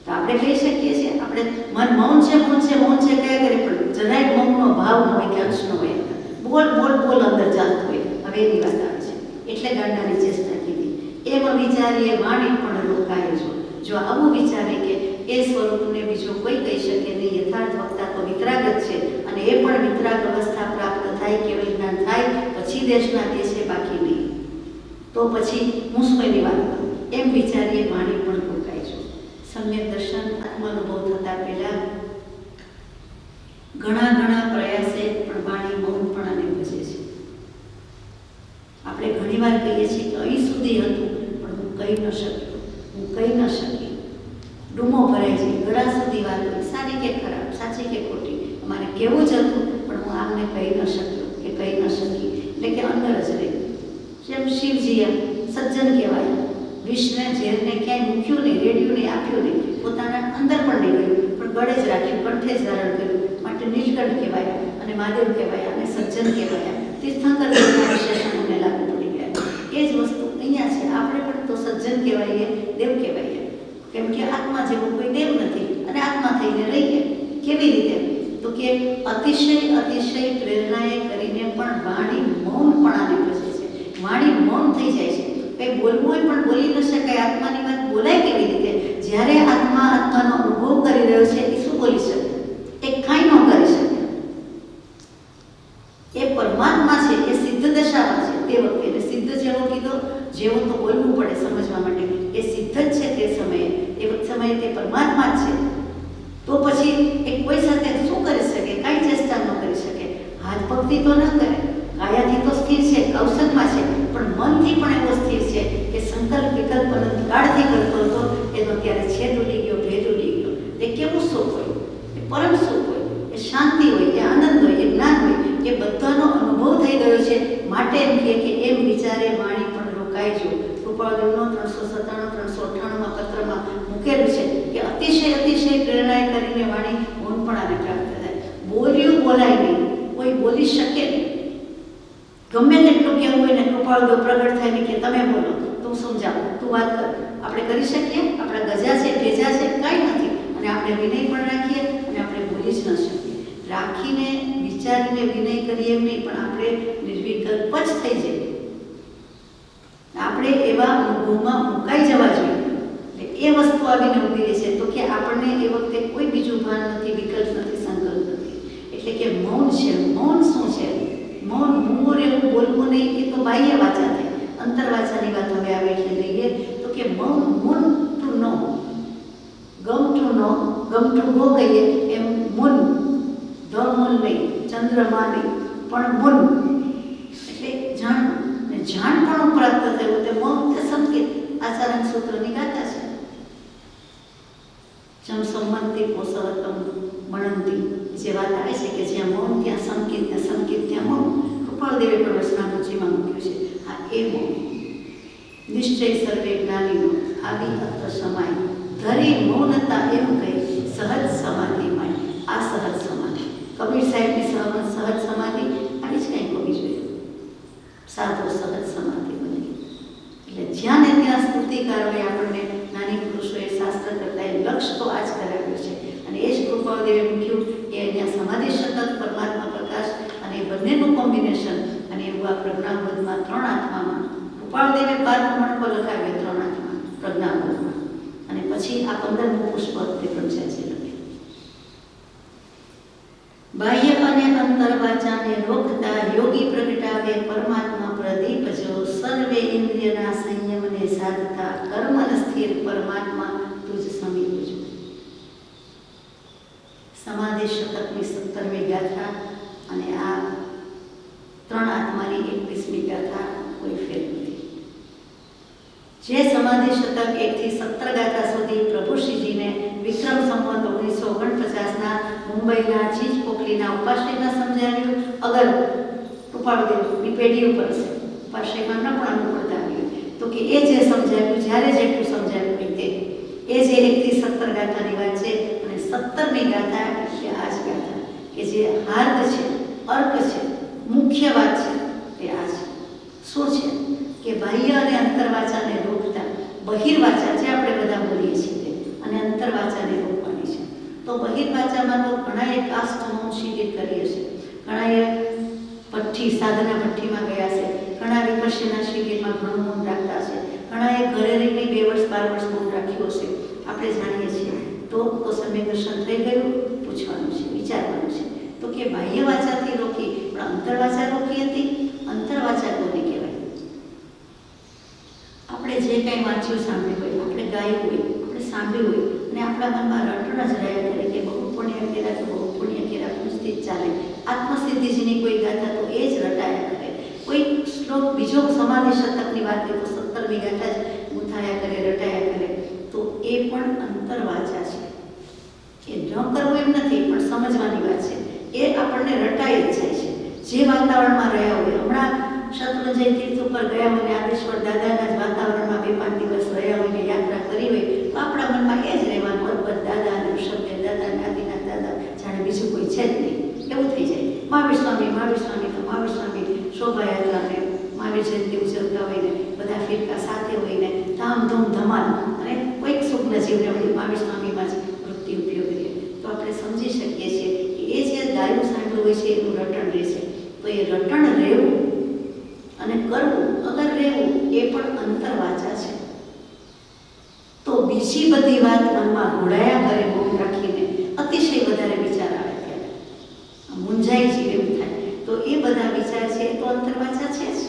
તો આપણે કહી શકીએ છીએ, આપણે મન મૌન છે, મૌન છે, મૌન છે કયા કરે, પણ જરાય મૌનનો ભાવ ન હોય કે અંશ ન હોય, બોલ બોલ બોલ અંદર ચાલતું હોય. હવે એની વાત આવે છે એટલે ગાંડાની ચેષ્ટા કીધી. એમ વિચારીએ વાણી પણ રોકાય જો. જો આવું વિચારે કે એ સ્વરૂપને બીજો કોઈ કહી શકે નહીં, યથાર્થ વક્તા તો વિતરાગત છે, અને એ પણ વિતરાગ અવસ્થા પ્રાપ્ત થાય, કેવળ જ્ઞાન થાય પછી દેશના દેશે, બાકી નહીં. તો પછી હું કોઈની વાત કરું એમ વિચારીએ વાણી પણ રોકાય છે. સમ્યક દર્શન આત્માનુભવ થતા પહેલા ઘણા પ્રયાસે પણ વાણી મૌનપણાને ભજે છે. આપણે ઘણીવાર કહીએ છીએ કે અહીં સુધી હતું પણ હું કહી ન શક્યો, હું કહી ન શકી. ડૂમો ભરાય છે, ગળા સુધી વાત હોય, સારી કે ખરાબ, સાચી કે ખોટી, અમારે કેવું જ હતું પણ હું આમને કહી ન શક્યો કે કહી ન શકી, એટલે કે અંદર જ રહી. જેમ શિવજીએ સજ્જન કહેવાય, વિષને ઝેરને ક્યાંય મૂક્યું નહીં, રેડ્યું નહીં, આપ્યું નહીં, પોતાના અંદર પણ નહીં ગયું પણ ગળે જ રાખ્યું, કંઠે જ ધારણ કર્યું, માટે નીલકંઠ કહેવાય અને મહાદેવ કહેવાય અને સજ્જન કહેવાય. તીર્થંકર વિશેષણોને લાગુ પડી ગયા. એ જ વસ્તુ અહીંયા છે. આપણે પણ તો સજ્જન કહેવાય, દેવ કહેવાય, કેમ કે આત્મા જેવું કોઈ દેવ નથી અને આત્મા થઈને રહીએ. કેવી રીતે? તો કે અતિશય પ્રેરણાએ કરીને પણ વાણી મૌનપણાને ભજે છે. વાણી મૌન થઈ જાય છે. કંઈ બોલવું હોય પણ બોલી ન શકાય. આત્માની વાત બોલાય કેવી રીતે? જ્યારે આત્મા આત્માનો અનુભવ કરી રહ્યો છે એ શું બોલી શકે? એ કાંઈ ન કરી શકે. એ પરમાત્મા છે, એ સિદ્ધ દશામાં છે. તે વખતે એને સિદ્ધ જેવો કીધો, જેવો તો બોલવું પડે સમજવા માટે. એ સિદ્ધ જ છે તે સમયે, એ સમયે તે પરમાત્મા જ છે. તો પછી એ કોઈ સાથે શું કરી શકે? કાંઈ ચેષ્ટા ન કરી શકે. હાથ પગથી તો ન કરે, કાયાથી તો સ્થિર છે, કૌશલમાં છે, પણ મનથી પણ એવો સ્થિર છે કે સંકલ્પ વિકલ્પ અનંતકાળથી કરતો હતો. એનો ત્યારે છેદ ઉડી ગયો, ભેદ ઉડી ગયો. એ કેવું સુખ હોય? એ પરમ સુખ હોય, એ શાંતિ હોય, એ આનંદ હોય, એ જ્ઞાન હોય, એ બધાનો અનુભવ થઈ ગયો છે. માટે એમ કહે કે એમ વિચારે વાણી પણ રોકાય જો. કૃપાળદેવનો 397-398 પત્રમાં મૂકેલું છે કે અતિશય પ્રેરણાએ કરીને વાણી મૌનપણાને પ્રાપ્ત થાય. બોલ્યું બોલાય નહીં, કોઈ બોલી શકે નહીં. ગમે તેટલું કેવું હોય ને કૃપાળદેવ પ્રગટ થાય ને કે તમે બોલો, તું સમજાવો, તું વાત કર. આપણે કરી શકીએ? આપણા ગજા છે, ભેજા છે, કાંઈ નથી. અને આપણે વિનય પણ રાખીએ અને આપણે બોલી જ ન શકીએ. રાખીને વિચારીને વિનય કરીએ એમ નહીં, પણ આપણે નિર્વિકલ્પ જ થઈ જઈએ. આપણે એવા અનુભવમાં મુકાઈ જવા જોઈએ. એ વસ્તુ આવીને ઊભી રહે છે તો કે આપણને એ વખતે કોઈ બીજું ભાન નથી, વિકલ્પ નથી, સંકલ્પ નથી. એટલે કે મૌન છે. મૌન શું છે? મૌન મૂળ એવું બોલવું નહીં, એ તો બાહ્ય વાચા થઈ. અંતરવાચાની વાત હવે આવે એટલે લઈએ તો કે મૌન મૂન ટુ નો, ગમ ટુ નો, ગમ ટુ ગો કહીએ એમ મૂન, ધ મૂન નહીં, ચંદ્રમા નહીં, પણ મૂન એટલે જાણવું. ને જાણપણું પ્રાપ્ત થયું તે મૌન તે સંકેત આચરણ સૂત્રની ગાથા છે. જમ સંમતિ પોષવતમ મણંતી જે વાત આવે છે કે જ્યાં મૌન ત્યાં સંકેત, ત્યાં સંકેત ત્યાં મૌન. કૃપાળદેવે પણ રચનાપુંજીમાં મૂક્યું છે. હા, એ મૌન નિશ્ચય સર્વે જ્ઞાનીનો આવી અત્ર સમાય ધરી મૌનતા એમ કહી સહજ સમાધિમાં. આ સહજ સમાધિ કબીર સાહેબની સહજ સમાધિ આવી જ કંઈક હોવી જોઈએ. સાધુ સહજ સમાધિ બની. એટલે જ્યાં ને ત્યાં સ્ફૂર્તિકારોએ આપણને નાની પુરુષોએ શાસ્ત્ર કરતા એ લક્ષ્ય તો આ જ કરાવ્યું છે. અને એ જ કૃપાળદેવે મૂક્યું કે અહીંયા સમાધિ શતક, પરમાત્મા પ્રકાશ અને એ બંનેનું કોમ્બિનેશન. અને એવું આ પ્રજ્ઞાબોધમાં 3 આત્મામાં કૃપાળદેવે 12 મણકો લખાવ્યો 3 આત્મા પ્રજ્ઞાબોધમાં. અને પછી આ 15મું પુષ્પ તે પણ છે લખ્યું. બાહ્ય અને અંતરવાચાને રોકતા યોગી પ્રગટાવે પરમાત્મા પ્રદીપ જો. સર્વે ઇન્દ્રિયના સંયમને સાધતા કર્મન સ્થિર પરમાત્મા તુજ સમીપજો. સમાધિ શતકની 17મી ગાથા અને આ 3 આત્માની 21મી ગાથા કોઈ ફેર નથી. જે સમાધિ શતક 1 થી 17 ગાથા સુધી પ્રભુશ્રીજીને વિક્રમ સંવત 1949ના મુંબઈના ચીજ પોખલીના ઉપાશ્રયમાં સમજાવ્યું. અગર કૃપાળદેવની પેઢી ઉપર છે, ઉપાશ્રયમાં ન પણ અનુકૂળતા આવ્યું તો કે એ જે સમજાવ્યું, જ્યારે જેટલું સમજાવ્યું હોય તે એ જે 1 થી 17 ગાથાની વાત છે. અને 17મી ગાથા એટલે આ જ ગાથા કે જે હાર્દ છે, અર્ક છે, મુખ્ય વાત છે તે આ છે. શું છે કે બાહ્ય અને અંતરવાચાને રોકતા બહિર્વાચા જે આપણે બધા બોલીએ છીએ અને અંતરવાચાને રોકવાની છે. તો બહિર્વાચામાં તો ઘણાએ કાસ્ટ મૌન શિબિર કરીએ છે, ઘણાએ ભઠ્ઠી સાધના ભઠ્ઠીમાં ગયા છે, ઘણા વિપશ્યના શિબિરમાં ઘણું મૌન રાખતા છે, ઘણાએ ઘરે રહીને 2 વર્ષ 12 વર્ષ મૌન રાખ્યું હશે. આપણે જાણીએ છીએ. તો સમ્યક દર્શન થઈ ગયું. પૂછવાનું છે, વિચારવાનું છે તો કે બાહ્ય વાચાથી રોકી પણ અંતરવાચા રોકી હતી. અંતરવાચા કોને કહેવાય? જે કંઈ વાંચ્યું સાંભળ્યું હોય, આપણે ગાયું હોય, આપણે સાંભળ્યું હોય અને આપણા મનમાં રટણ જ રહ્યા કરે કે બહુ પુણ્ય કર્યા તો બહુ પુણ્ય કર્યા, પૂછતી જ ચાલે. આત્મસિદ્ધિજીની કોઈ ગાથા તો એ જ રટાયા કરે. કોઈ શ્લોક બીજો સમાધિ શતકની વાત હોય તો 17મી ગાથા જ ગુંથાયા કરે, રટાયા કરે. તો એ પણ અંતરવાચા છે. એ ન કરવું એમ નથી, પણ સમજવાની વાત છે. એ આપણને રટાઈ જ જાય છે. જે વાતાવરણમાં રહ્યા હોય, હમણાં શત્રુંજય તીર્થ ઉપર ગયા હોય ને આદેશ્વર દાદાના જ વાતાવરણમાં 2-5 દિવસ રહ્યા હોય ને યાત્રા કરી હોય તો આપણા મનમાં એ જ રહેવાનું, અદભુત દાદા અને ઋષભદેવ દાદા અને આદિનાથ દાદા, જાણે બીજું કોઈ છે જ નહીં એવું થઈ જાય. મહાવીર સ્વામી તો મહાવીર સ્વામી શોભાયાત્રા ને મહાવીર જયંતિ ઉજવતા હોય ને બધા ફિરકા સાથે હોય ને ધામધૂમ ધમાલ, અને કોઈક સુખના જીવને વળી મહાવીર સ્વામીમાં જ વૃત્તિ ઉપયોગ કરીએ તો આપણે સમજી શકીએ છીએ કે એ જે ગાયું સાંભળ્યું હોય છે એનું રટણ રહેશે. તો એ રટણ રહેવું અને કરવું, અગર રહેવું એ પણ અંતરવાચા છે. તો બીજી બધી વાત મનમાં ઘોડાયા કરે મૌન રાખીને, અતિશય વધારે વિચાર આવે ત્યારે મૂંઝાઈ જીવ એમ થાય, તો એ બધા વિચાર છે એ તો અંતરવાચા છે જ.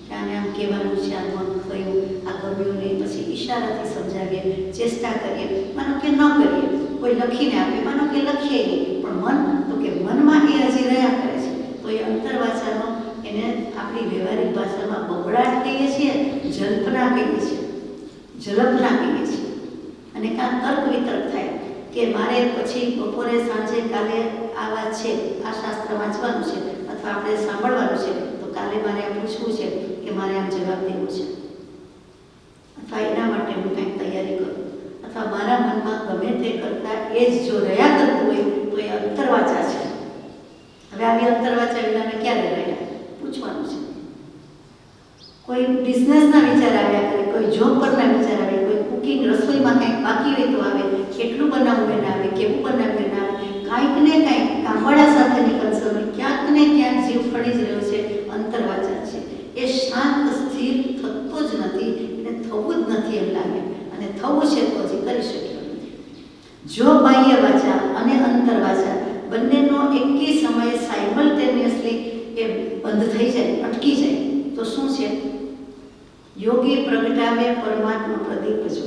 કે આને આમ કહેવાનું છે, આ મન થયું, આ ગમ્યું નહીં, પછી ઈશારાથી સમજાવીએ, ચેષ્ટા કરીએ, માનો કે ન કરીએ, કોઈ લખીને આપે, માનો કે લખીએ નહીં, પણ મન તો કે મનમાં એ હજી રહ્યા કરે છે. તો એ અંતરવાચાનો એને આપણી વ્યવહારિક ભાષામાં બબડાટ કહીએ છીએ, જલ્પના કહીએ છીએ, જલપના કહીએ છીએ. અને કાં તર્ક વિતર્ક થાય કે મારે પછી બપોરે સાંજે કાલે આ વાત છે, આ શાસ્ત્ર વાંચવાનું છે અથવા આપણે સાંભળવાનું છે, તો કાલે મારે આ પૂછવું છે કે મારે આમ જવાબ દેવો છે, અથવા એના માટે હું કંઈક તૈયારી કરું, અથવા મારા મનમાં ગમે તે કરતાં એ જ જો રહ્યા કરતું હોય તો એ અંતરવાચા છે. હવે આવી અંતરવાચા વિનાને ક્યારે રહ્યા પૂછવાનું છે. કોઈ બિઝનેસના વિચાર આવ્યા કરે, કોઈ જોબ પરના વિચાર આવે, કોઈ કુકિંગ રસોઈમાં કંઈક બાકી હોય તો આવે, કેટલું બનાવવું એને આવે, કેવું બનાવવું એને આવે, કાંઈક ને કાંઈક કામવાળા સાથેની કન્સર્ન, ક્યાંક ને ક્યાંક જીવ ફળી જ રહ્યો છે, અંતરવાચા છે. એ શાંત સ્થિર થતો જ નથી, એને થવું જ નથી એમ લાગે, અને થવું છે તો હજી કરી શક્યો નથી. જો બાહ્ય વાચા અને અંતરવાચા બંનેનો એકી સમયે સાયમલ્ટેનિયસલી એ બંધ થઈ જાય, અટકી જાય તો શું છે? યોગી પ્રગટાવે પરમાત્મા પ્રદીપ જો,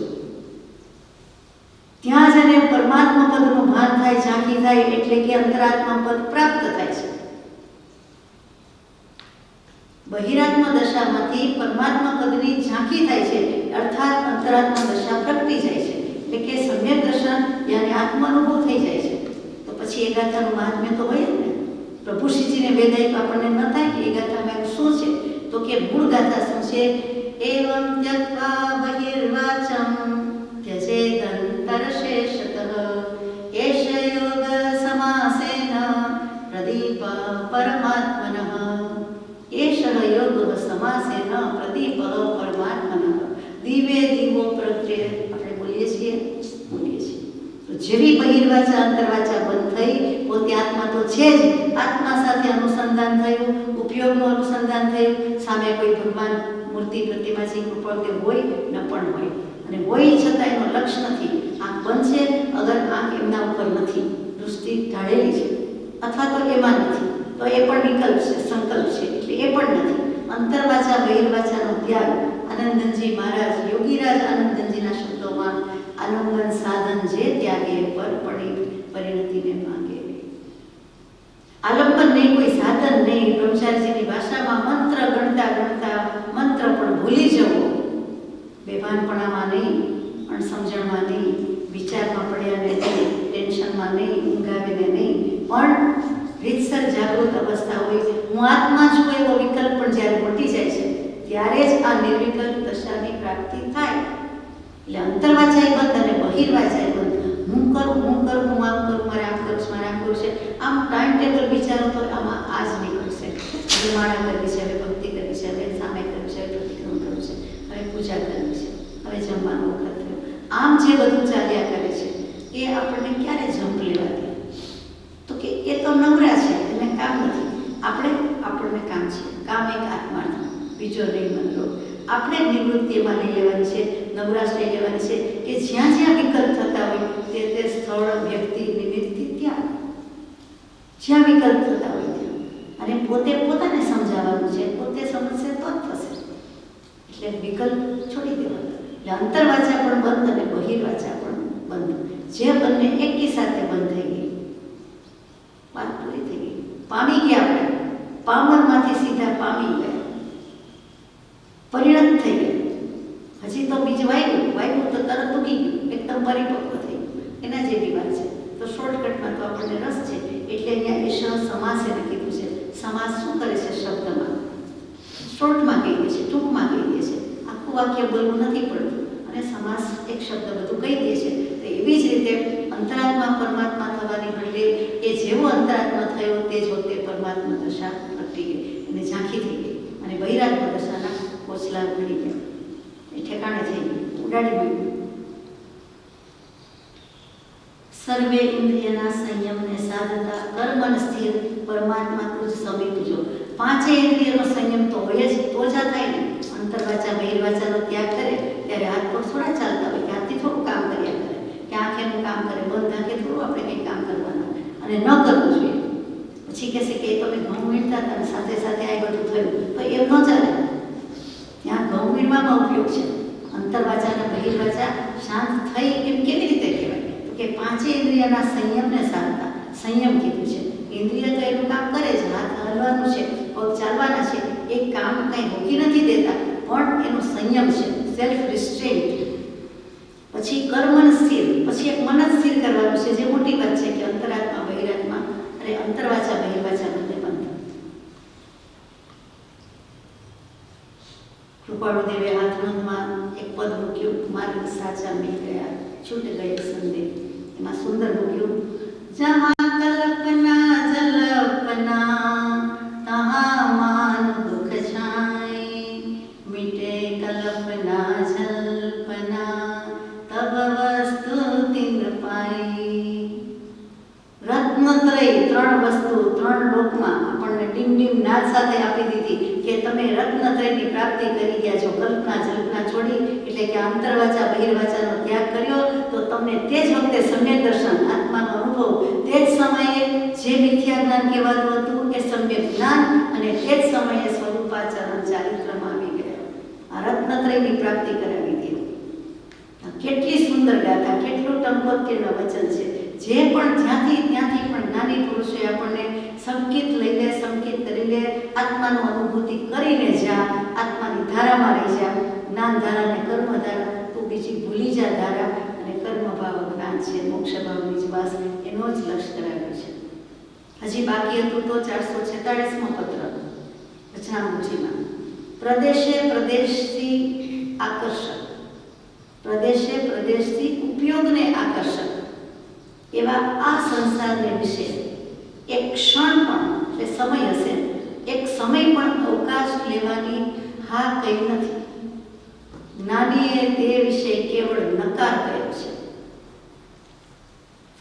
ત્યાં જઈને પરમાત્મા પદનું ભાન થાય, ઝાંખી થાય, એટલે કે અંતરાત્મા પદ પ્રાપ્ત થાય છે. બહિરાત્મા દશામાંથી પરમાત્મા પદની ઝાંખી થાય છે, અર્થાત અંતરાત્મા દશા પ્રગટી જાય છે, એટલે કે સમ્યક દર્શન યાની આત્માનુભવ થઈ જાય છે. તો પછી એ ગાથાનું મહાત્મ્ય તો હોય જ ને. પ્રભુ શ્રીજીને વેદાય તો આપણને ન થાય કે એ ગાથામાં શું છે, તો કે મૂળ ગાથા શું છે? એવં ત્યક્ત્વા બહિર્વાચમ ત્યજેદંતરશેષતઃ એષ યોગ સમાસેન પ્રદીપ પરમાત્મનઃ. એષ યોગ સમાસેન પ્રદીપ પરમાત્મનઃ. દિવે દીવો પ્રગટે, આપણે બોલીએ છીએ. તો જેવી બહિર્વાચા અંતરવાચા બંધ થઈ, પોતે આત્મા તો છે જ, આત્મા સાથે અનુસંધાન થયું, ઉપયોગનું અનુસંધાન થયું, સામે કોઈ ભગવાન મૂર્તિ પ્રતિમાજી કૃપા તે હોય ન પણ હોય, અને હોય છતાં એનો લક્ષ્ય નથી. આંખ બંધ છે, અગર આંખ એમના ઉપર નથી, દૃષ્ટિ ઢાળેલી છે, અથવા તો એમાં નથી, તો એ પણ વિકલ્પ છે, સંકલ્પ છે, એટલે એ પણ નથી. અંતરવાચા બહિર્વાચાનો ત્યાગ આનંદનજી મહારાજ, યોગીરાજ આનંદનજીના શબ્દોમાં આલંબન સાધન જે ત્યાગે પર પરિણતિને માંગે. આલંબન નહીં, કોઈ સાધન નહીં. બ્રહ્મચારીજીની ભાષામાં મંત્ર ગણતા ગણતા મંત્ર પણ ભૂલી જવો, બેભાનપણામાં નહીં, અણસમજણમાં નહીં, વિચારમાં પડ્યા નહીં, ટેન્શનમાં નહીં, ઊંઘ આવીને નહીં, પણ રીતસર જાગૃત અવસ્થા હોય. હું આત્મા છું એવો વિકલ્પ પણ જ્યારે મટી જાય છે ત્યારે જ આ નિર્વિકલ્પ દશાની પ્રાપ્તિ થાય. એટલે અંતરવાચાય બંધ અને બહિર્વાચાય બંધ. હું કરું, હું આમ કરું, મારે આમ કરું છે, મારે આમ કરવું છે, આમ ટાઈમ ટેબલ વિચારો તો આમાં આ જ નીકળશે. હવે માળા કરવી છે, હવે ભક્તિ કરવી છે, હવે સામે કરવી છે, હવે પ્રતિક્રમણ કરવું છે, હવે પૂજા કરવી છે, હવે જમવાનો વખત થયો, આમ જે બધું ચાલ્યા કરે છે એ આપણને ક્યારે જંપ લેવા દે? તો કે એ તો નવરા છે, એને કામ નથી. આપણને કામ છે. કામ એક આત્માનું, બીજો નહીં મનરો. આપણે નિવૃત્તિ એમાં લઈ લેવાની છે, નવરાશ લઈ લેવાની છે કે જ્યાં જ્યાં વિકલ્પ થતા હોય તે સ્થળ, વ્યક્તિ, નિમિત્તિ ત્યાં જ્યાં વિકલ્પ થતા હોય ત્યાં, અને પોતે પોતાને સમજાવવાનું છે. પોતે સમજશે તો જ થશે. એટલે એટલે વિકલ્પ છોડી દેવાનો. એટલે અંતરવાચા પણ બંધ અને બહિર્વાચા પણ બંધ. જે બંને એકી સાથે બંધ થઈ ગઈ, વાત પૂરી થઈ ગઈ. પામી ગયા આપણે, પામરમાંથી સીધા પામી ગયા, પરિણત થઈ ગયા. હજી તો બીજું વાગ્યું તો તરત ઉગી ગયું, એકદમ પરિપક્વ થઈ ગયું. એના જેવી વાત છે. તો શોર્ટકટમાં તો આપણને રસ છે એટલે અહીંયા એ સમાસ એને કીધું છે. સમાસ શું કરે છે? શબ્દમાં શોર્ટમાં કહી દે છે, ટૂંકમાં કહી દે છે, આખું વાક્ય બોલવું નથી પડતું અને સમાસ એક શબ્દ બધું કહી દે છે. તો એવી જ રીતે અંતરાત્મા પરમાત્મા થવાની બદલે એ જેવો અંતરાત્મા થયો તે જ વખતે પરમાત્મા દશા પ્રગટી ગઈ અને ઝાંખી થઈ ગઈ અને વૈરાગ્ય દશાના કોચલા ભળી ગયા, એ ઠેકાણે થઈ ગઈ, ઉડાડી ગયું. સર્વે ઇન્દ્રિયના સંયમને સાધતા કર્મન સ્થિર પરમાત્મા તુજ સમીપજો. પાંચે ઇન્દ્રિયનો સંયમ તો હોય જ, તો જ થાય ને. અંતરવાચા બહિર્વાચાનો ત્યાગ કરે ત્યારે હાથ પગ થોડા ચાલતા હોય કે હાથથી થોડું કામ કર્યા કરે કે આંખેનું કામ કરે, બંધ આંખે થોડું આપણે કંઈ કામ કરવાનું અને ન કરવું જોઈએ. પછી કહેશે કે તમે ઘઉં વીણતા હતા અને સાથે સાથે આ બધું થયું, તો એમ ન ચાલે. ત્યાં ઘઉં વીણવામાં ઉપયોગ છે. અંતરવાચા અને બહિર્વાચા શાંત થઈ એમ કેવી રીતે કહેવાય? કે પાંચે ઇન્દ્રિયના સંયમને સાધતા. સંયમ કીધું છે. ઇન્દ્રિય તો એનું કામ કરે છે, હાથ હલવાનું છે, પગ ચાલવાના છે, એ કામ કંઈ રોકી નથી દેતા, પણ એનો સંયમ છે, સેલ્ફ રિસ્ટ્રેન્ટ. પછી કર્મન સ્થિર, પછી એક મન સ્થિર કરવાનું છે, જે મોટી વાત છે કે અંતરાત્મા બહિરાત્મા અને અંતરવાચા બહિર્વાચા બંને બંધ. કૃપાળુદેવે હાથમાં એક પદ મૂક્યું, માર્ગ સાચા મિલ ગયા, છૂટ ગયે સંદેહ. એમાં સુંદર મૂક્યું, જહાં કલ્પના જલ્પના તહાં માન દુઃખ છાય, મિટે કલ્પના જલ્પના તબ વસ્તુ તિન પાઈ. રત્નત્રય, ત્રણ વસ્તુ ત્રણ લોકમાં આપણને ડીમ ડીમ નાદ સાથે આપી દીધી કે તમે રત્નત્રયની પ્રાપ્તિ કરી ગયા છો. કલ્પના જલ્પના છોડી એટલે કે અંતરવાચા બહિર્વાચાનો ત્યાગ કર્યો તો તમને તે જ વખતે સમ્યક દર્શન, આત્માનો અનુભવ, તે જ સમયે જે મિથ્યા જ્ઞાન કહેવાતું હતું એ સમ્યક જ્ઞાન અને તે જ સમયે સ્વરૂપાચરણ ચારિત્રમાં આવી ગયા. આ રત્નત્રયની પ્રાપ્તિ કરાવી દીધી. કેટલી સુંદર ગાથા, કેટલું ટંકોત્કીર્ણ વચન છે. જે પણ ત્યાંથી પણ જ્ઞાની પુરુષોએ આપણને સંકેત લઈને સંકેત કરીને આત્માનો અનુભૂતિ કરીને જા, આત્માની ધારામાં રહી જા. જ્ઞાન ધારા અને કર્મ ધારા, તું બીજી ભૂલી જા ધારા, અને કર્મ ભાવ જ્ઞાન છે, મોક્ષ ભાવની જ વાસ, એનો જ લક્ષ્ય કરાવ્યો છે. હજી બાકી હતું તો 446મો પત્ર રચનામુખીમાં. પ્રદેશે પ્રદેશથી આકર્ષક, પ્રદેશે પ્રદેશથી ઉપયોગને આકર્ષક એવા આ સંસારને વિશે એક ક્ષણ પણ, એટલે સમય હશે, એક સમય પણ અવકાશ લેવાની હા કહી નથી. જ્ઞાનીએ તે વિશે કેવળ નકાર કર્યો છે.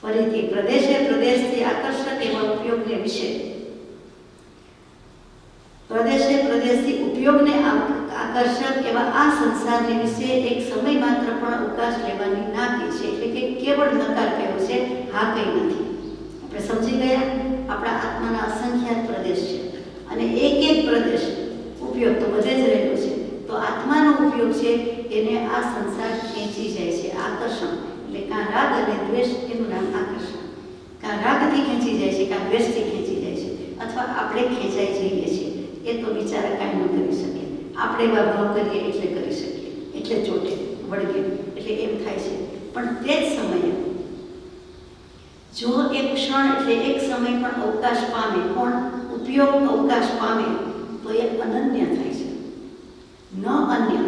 ફરીથી, પ્રદેશે પ્રદેશથી આકર્ષક એવા ઉપયોગને વિશે, પ્રદેશે પ્રદેશથી ઉપયોગને આકર્ષક એવા આ સંસારને વિશે એક સમય માત્ર પણ અવકાશ લેવાની ના કહી છે. એટલે કે કેવળ નકાર કર્યો છે, હા કહી નથી. આપણે સમજી ગયા, આપણા આત્માના અસંખ્યાત પ્રદેશ છે અને એક એક પ્રદેશ ઉપયોગ તો બધે જ રહેલો છે. તો આત્માનો ઉપયોગ છે એને આ સંસાર ખેંચી જાય છે. આકર્ષણ એટલે કાં રાગ અને દ્વેષ, એનું નામ આકર્ષણ. કાં રાગથી ખેંચી જાય છે, કાં દ્વેષથી ખેંચી જાય છે, અથવા આપણે ખેંચાઈ જઈએ છીએ. એ તો બિચારા કાંઈ ન કરી શકે. આપણે એવા ભાવ કરીએ એટલે કરી શકીએ, એટલે ચોટે વળગે, એટલે એમ થાય છે. પણ તે જ સમયે જો એક ક્ષણ એટલે એક સમય પણ અવકાશ પામે, પણ ઉપયોગ અવકાશ પામે, તો એ અનન્ય થાય છે. ન અન્ય,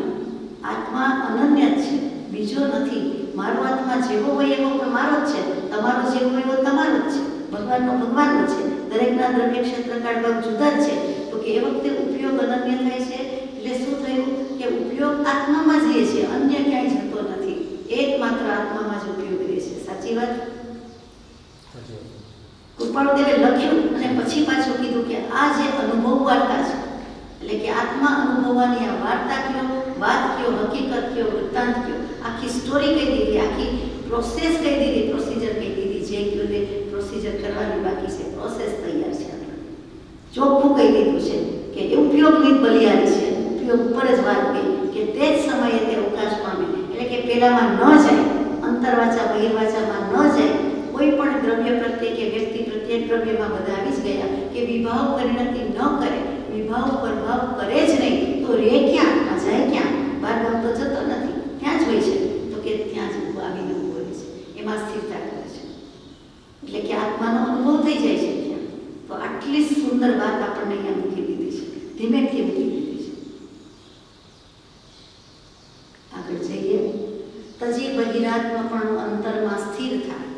આત્મા અનન્ય જ છે, બીજો નથી. મારો આત્મા જેવો હોય એવો પણ મારો જ છે, તમારો જેવો હોય એવો તમારો જ છે, ભગવાનનો ભગવાનનો છે. દરેકના દ્રવ્ય ક્ષેત્રકાળ ભાગ જુદા જ છે. તો કે એ વખતે ઉપયોગ અનન્ય થાય છે. એટલે શું થયું કે ઉપયોગ આત્મામાં જ રહે છે, અન્ય ક્યાંય જતો નથી. એકમાત્ર આત્મામાં જ ઉપયોગ રહે છે. સાચી વાત? કૃપાળુદેવે લખ્યું અને પછી પાછું કીધું કે આ જે અનુભવ વાર્તા છે, એટલે કે આત્મા અનુભવવાની આ વાર્તા કયો, વાત કયો, હકીકત કયો, વૃત્તાંત કયો, આખી સ્ટોરી કહી દીધી, આખી પ્રોસેસ કહી દીધી, પ્રોસિજર કહી દીધી. જે કયો તે પ્રોસિજર કરવાની બાકી છે, પ્રોસેસ તૈયાર છે. ચોખ્ખું કહી દીધું છે કે એ ઉપયોગની બલિયારી છે. ઉપયોગ ઉપર જ વાત કહી કે તે પેલામાં ન જાય, અંતરવાચા બહિર્વાચામાં ન જાય, કોઈ પણ દ્રવ્ય પ્રત્યે કે વ્યક્તિ પ્રત્યે દ્રવ્યમાં બધા આવી જ ગયા કે વિભાવ પરિણતિ ન કરે, વિભાવ પ્રભાવ કરે જ નહીં, તો રે ક્યાં, આ જાય ક્યાં, બહાર ગામ તો જતો નથી, ત્યાં જ હોય છે, તો કે ત્યાં જ આવીને ઊભો રહે છે, એમાં સ્થિરતા કરે છે, એટલે કે આત્માનો અનુભવ થઈ જાય છે ત્યાં. તો આટલી સુંદર વાત આપણને અહીંયા મૂકી દીધી છે, ધીમેથી મૂકી દીધી છે. આગળ જઈએ. તજી બહિરાત્મપણું અંતરમાં સ્થિર થાય,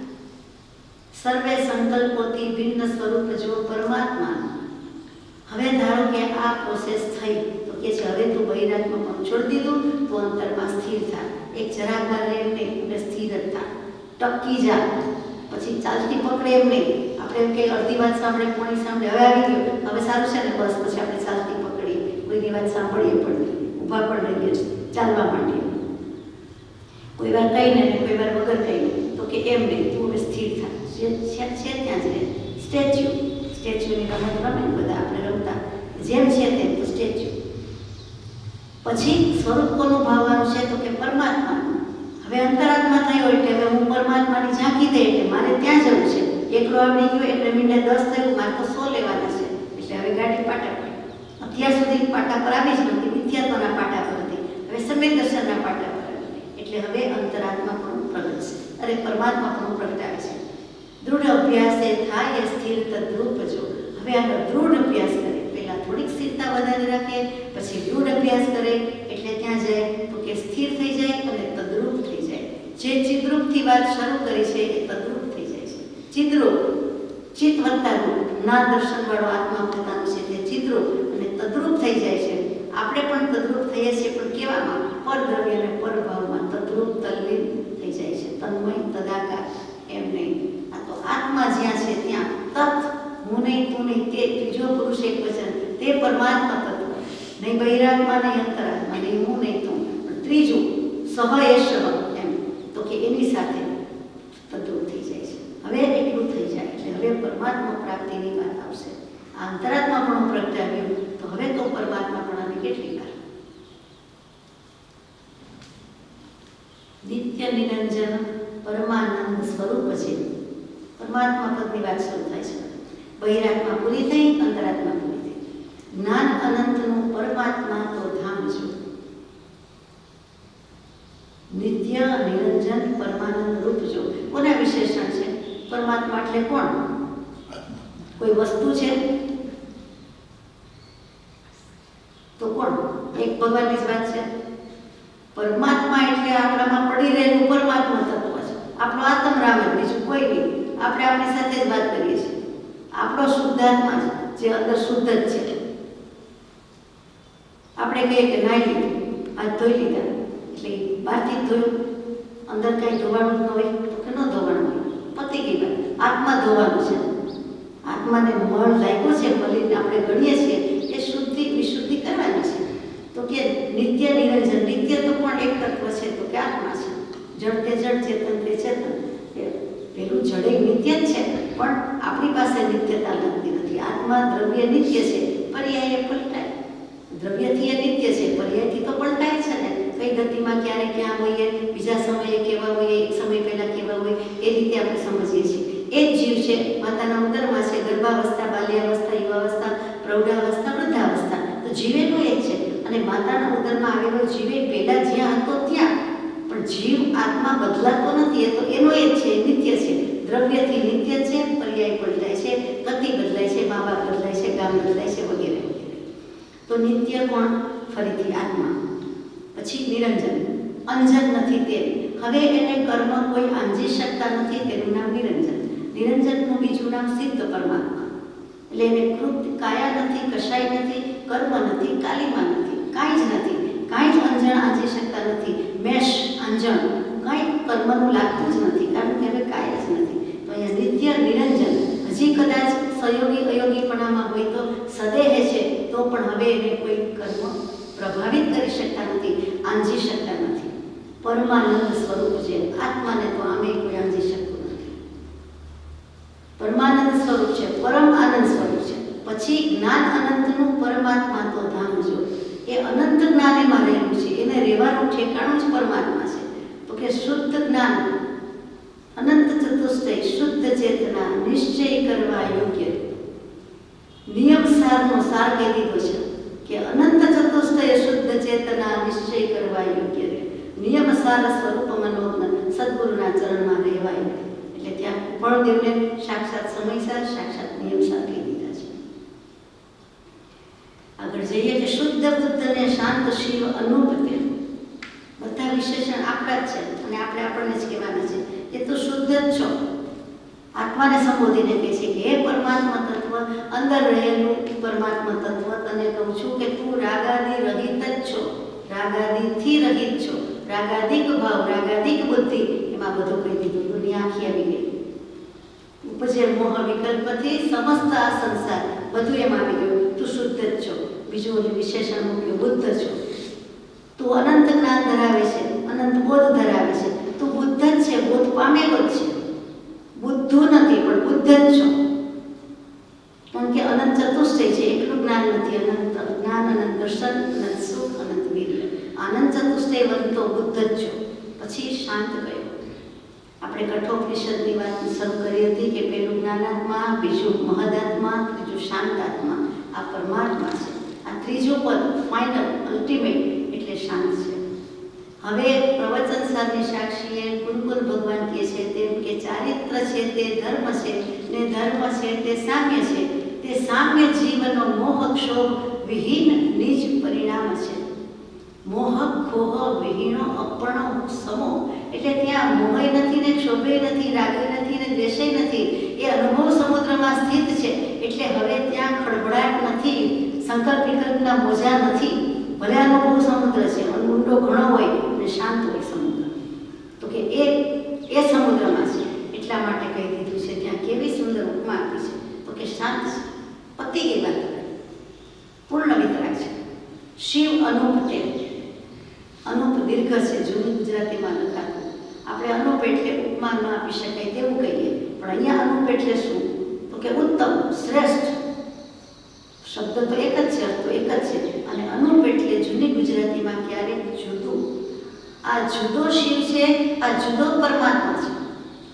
સર્વે સંકલ્પોથી ભિન્ન સ્વરૂપ જો પરમાત્મા. હવે ધારો કે આ પ્રોસેસ થઈ, તો કે છે હવે તું બહિરાત્મપણું છોડી દીધું, તો અંતરમાં સ્થિર થાય, એક જરાક વાર એમ નહીં, એટલે સ્થિર જ થાય, ટકી જા, પછી ચાલતી પકડે એમ નહીં. આપણે એમ કે અડધી વાત સાંભળે, પોણી સાંભળે, હવે આવી ગયો, હવે સારું છે ને, બસ પછી આપણે ચાલતી પકડીએ, કોઈની વાત સાંભળીએ પણ નહીં, ઊભા પણ રહીએ, ચાલવા માંડીએ, કોઈ વાર કહીને ને કોઈ વાર વગર કહીને, તો કે એમ નહીં, તું હવે સ્થિર થાય, છે ત્યાં જ રહે. સ્ટેચ્યુની રમત રમે ને બધા આપણે રમતા, જેમ છે તેમ, તો સ્ટેચ્યુ. પછી સ્વરૂપ કોનું ભાવવાનું છે, તો કે પરમાત્માનું. હવે અંતરાત્મા થયો એટલે હવે હું પરમાત્માની ઝાંકી દે, એટલે મારે ત્યાં જવું છે. એકલો આવડી ગયો એટલે મિનિટે 10 થયું, મારે તો 100 લેવાના છે, એટલે હવે ગાડી પાટા પર. અત્યાર સુધી પાટા પર આવી જ નથી, મિથ્યાત્વના પાટા પર હતી, હવે સમ્યક દર્શનના પાટા પર આવી. એટલે હવે અંતરાત્મા પણ પ્રગટ છે, અરે પરમાત્મા પણ પ્રગટાવે છે. દૃઢ અભ્યાસે થાય સ્થિર તદ્રૂપ જો. હવે આગળ દૃઢ અભ્યાસ કરે, પહેલા થોડીક સ્થિરતા વધારે રાખે, પછી દૃઢ અભ્યાસ કરે, એટલે ત્યાં જાય તો કે સ્થિર થઈ જાય અને તદ્રૂપ થઈ જાય. જે ચિદ્રૂપથી વાત શરૂ કરી છે એ તદ્રૂપ થઈ જાય છે. ચિદ્રૂપ, ચિત્ત વત્તા રૂપ, ના દર્શન વાળો આત્મા પોતાનો છે તે ચિદ્રૂપ અને તદ્રૂપ થઈ જાય છે. આપણે પણ તદ્રૂપ થઈએ છીએ, પણ કેવામાં? પરદ્રવ્ય અને પરભાવમાં તદ્રૂપ તલ્લીન થઈ જાય છે, તન્મય તદાકાર એમ નહીં. આ તો આત્મા જ્યાં છે ત્યાં તત્, હું નહીં તું નહીં, તે ત્રીજો પુરુષ એક વચન, તે પરમાત્મા તત્વ, નહીં બહિરાત્મા નહીં અંતરાત્મા, નહીં હું નહીં તું, પણ ત્રીજું સહ એષ એમ, તો કે એની સાથે તદ્રૂપ થઈ જાય છે. હવે એટલું થઈ જાય એટલે હવે પરમાત્મા પ્રાપ્તિની વાત આવશે. આ અંતરાત્મા પણ પ્રગટાવ્યું, તો હવે તો પરમાત્મા પણ આને કેટલી વાર નિત્ય નિરંજન પરમાનંદ સ્વરૂપ છે. પરમાત્મા પદની વાત શરૂ થાય છે. બહિરાત્મા પૂરી થઈ, અંતરાત્મા પૂરી થઈ. જ્ઞાન અનંતનું પરમાત્મા તો ધામ જો. નિત્ય નિરંજન પરમાનંદ રૂપ જો. કોના વિશેષણ છે? પરમાત્મા એટલે કોણ? કોઈ વસ્તુ છે તો કોણ? એક ભગવાનની જ વાત છે. પરમાત્મા એટલે આપણામાં પડી રહેલું પરમાત્મા તત્વ છે, આપણો આત્મરામ જ, બીજું કોઈ નહીં. આપણે આપણી સાથે જ વાત કરીએ છીએ, આપણો શુદ્ધાત્મા જે અંદર શુદ્ધ જ છે. આપણે કહીએ કે નાઈ લીધું, હાથ ધોઈ લીધા, એટલે બહારથી જ ધોયું, અંદર કંઈ ધોવાનું જ ન હોય તો કે ન ધોવાનું હોય, પતી ગઈ વાત. આત્મા ધોવાનું છે, આત્માને મળ લાગ્યો છે, ભલે આપણે ગણીએ છીએ, એ શુદ્ધિ વિશુદ્ધિ કરવાની છે. તો કે નિત્ય નિરંજન, નિત્ય તો પણ એક તત્વ છે, તો કે આત્મા છે. જડ તે જડ, ચેતન તે ચેતન. પેલું જડે નિત્ય જ છે, પણ આપણી પાસે નિત્યતા લાગતી નથી. આત્મા દ્રવ્ય નિત્ય છે, પર્યાય પલટાય. દ્રવ્યથી એ નિત્ય છે, પર્યાયથી તો પલટાય છે ને. કઈ ગતિમાં ક્યારે ક્યાં હોઈએ, બીજા સમયે કેવા હોઈએ, એક સમય પહેલા કેવા હોય, એ રીતે આપણે સમજીએ છીએ. એ જ જીવ છે, માતાના ઉદરમાં છે, ગર્ભાવસ્થા, બાલ્યાવસ્થા, યુવાવસ્થા, પ્રૌઢાવસ્થા, વૃદ્ધાવસ્થા, તો જીવેલો એ જ છે. અને માતાના ઉદરમાં આવેલો જીવે પહેલા જ્યાં હતો ત્યાં, પણ જીવ આત્મા બદલાતો નથી, એ તો એનો એ જ છે, નિત્ય છે. દ્રવ્યથી નિત્ય છે, પર્યાય પલટાય છે, ગતિ બદલાય છે, મા બાપ બદલાય છે, ગામ બદલાય છે, વગેરે વગેરે. તો નિત્ય કોણ? ફરીથી આત્મા. પછી નિરંજન, અંજન નથી તે. હવે એને કર્મ કોઈ આંજી શકતા નથી, તેનું નામ નિરંજન. નિરંજનનું બીજું નામ સિદ્ધ પરમાત્મા. એટલે એને કૃત કાયા નથી, કશાય નથી, કર્મ નથી, કાલીમાં નથી, કાંઈ જ નથી, કાંઈ જ અંજણ આંજી શકતા નથી. મેષ અંજણ કાંઈ કર્મનું લાગતું જ નથી, કારણ કે હવે કાંઈ જ નથી. તો અહીંયા નિત્ય નિરંજન, હજી કદાચ સહયોગી અયોગીપણામાં હોય તો સદેહ છે, તો પણ હવે એને કોઈ કર્મ પ્રભાવિત કરી શકતા નથી, આંજી શકતા નથી. પરમાનંદ સ્વરૂપ છે, આત્માને તો આમે કોઈ આંજી શકતું નથી. પરમાનંદ સ્વરૂપ છે, પરમ આનંદ સ્વરૂપ છે. પછી જ્ઞાન અનંતનું પરમાત્મા તો ધામ જો. એ અનંત જ્ઞાન એમાં રહેલું છે, એને રહેવાનું ઠેકાણું જ પરમાત્મા છે. તો કે કે શુદ્ધ જ્ઞાન, અનંત ચતુષ્ટય, શુદ્ધ ચેતના, નિશ્ચય કરવા યોગ્ય. નિયમ સારનો સાર કહી દીધો છે કે અનંત ચતુષ્ટય શુદ્ધ ચેતના નિશ્ચય કરવા યોગ્ય રહે. નિયમ સાર સ્વરૂપ મનોજ્ઞ સદગુરુના ચરણમાં રહેવાય. એટલે ત્યાં બળદેવને સાક્ષાત સમયસાર, સાક્ષાત નિયમ સાર કહી દીધા છે. આગળ જઈએ કે શુદ્ધ બુદ્ધ ને શાંત શિવ અનુપતે. બધા વિશેષણ આપણા જ છે અને આપણે આપણને જ કહેવાના છે. એ તો શુદ્ધ જ છો. આત્માને સંબોધીને કહે છે કે હે પરમાત્મા તત્વ, અંદર રહેલું પરમાત્મા તત્વ, તને કહું છું કે તું રાગાદી રહિત જ છો, રાગાદીથી રહિત છો. રાગાદિક ભાવ, રાગાદિક બુદ્ધિ, એમાં બધું કહી દીધું. દુનિયા આખી આવી ગઈ. ઉપજે મોહ વિકલ્પથી સમસ્ત આ સંસાર, બધું એમાં આવી ગયું. તું શુદ્ધ જ છો. બીજું વિશેષણ મૂક્યું, બુદ્ધ છો. તું અનંત જ્ઞાન ધરાવે છે, અનંત બોધ ધરાવે છે. તું બુદ્ધ જ છે, બોધ પામેલો જ છે. બુદ્ધુ નથી પણ બુદ્ધ જ છો. કારણ કે અનંત ચતુષ્ટય છે, એકલું જ્ઞાન નથી. અનંત જ્ઞાન, અનંત દર્શન, અનંત સુખ, અનંત વીર્ય. અનંત ચતુષ્ટય વંતો બુદ્ધ જ છો. પછી શાંત કહ્યું. આપણે કઠોપનિષદની વાત શરૂ કરી હતી કે પેલું જ્ઞાનાત્મા, બીજું મહદાત્મા, ત્રીજું શાંતાત્મા. આ પરમાત્મા છે. આ ત્રીજું પદ ફાઇનલ, અલ્ટિમેટ એટલે શાંત છે. હવે પ્રવચન સારની સાક્ષીએ કુલકુલ ભગવાન કહે છે તેમ કે ચારિત્ર છે તે ધર્મ છે, ને ધર્મ છે તે સામ્ય છે. તે સામ્ય જીવનો મોહ ક્ષોભ વિહીન નિજ પરિણામ છે. મોહ ખોહ વિહીનો અપર્ણ સમો, એટલે ત્યાં મોહય નથી ને ક્ષોભય નથી, રાગય નથી ને દ્વેષય નથી. એ અનુભવ સમુદ્રમાં સ્થિત છે. એટલે હવે ત્યાં ખળભળાટ નથી, સંકલ્પ વિકલ્પના મોજા નથી. ભલે અનુભવ સમુદ્ર છે, ઊંડો ઘણો હોય અને શાંત હોય સમુદ્ર, તો કે એ સમુદ્રમાં છે. એટલા માટે કહી દીધું છે. ત્યાં કેવી સુંદર ઉપમા આપી છે, તો કે શાંત છે, પતી ગઈ વાત, પૂર્ણ વિતરાગ છે. શિવ અનુપ તે, અનુપ દીર્ઘ છે, જૂની ગુજરાતીમાં લખાતું. આપણે અનુપ એટલે ઉપમા ન આપી શકાય તેવું કહીએ, પણ અહીંયા અનુપ એટલે શું, તો કે ઉત્તમ, શ્રેષ્ઠ. શબ્દ તો એક જ છે, અર્થ તો એક જ છે. અને અનુપ એટલે જૂની ગુજરાતીમાં ક્યારેક જુદું. આ જુદો શિવ છે, આ જુદો પરમાત્મા છે.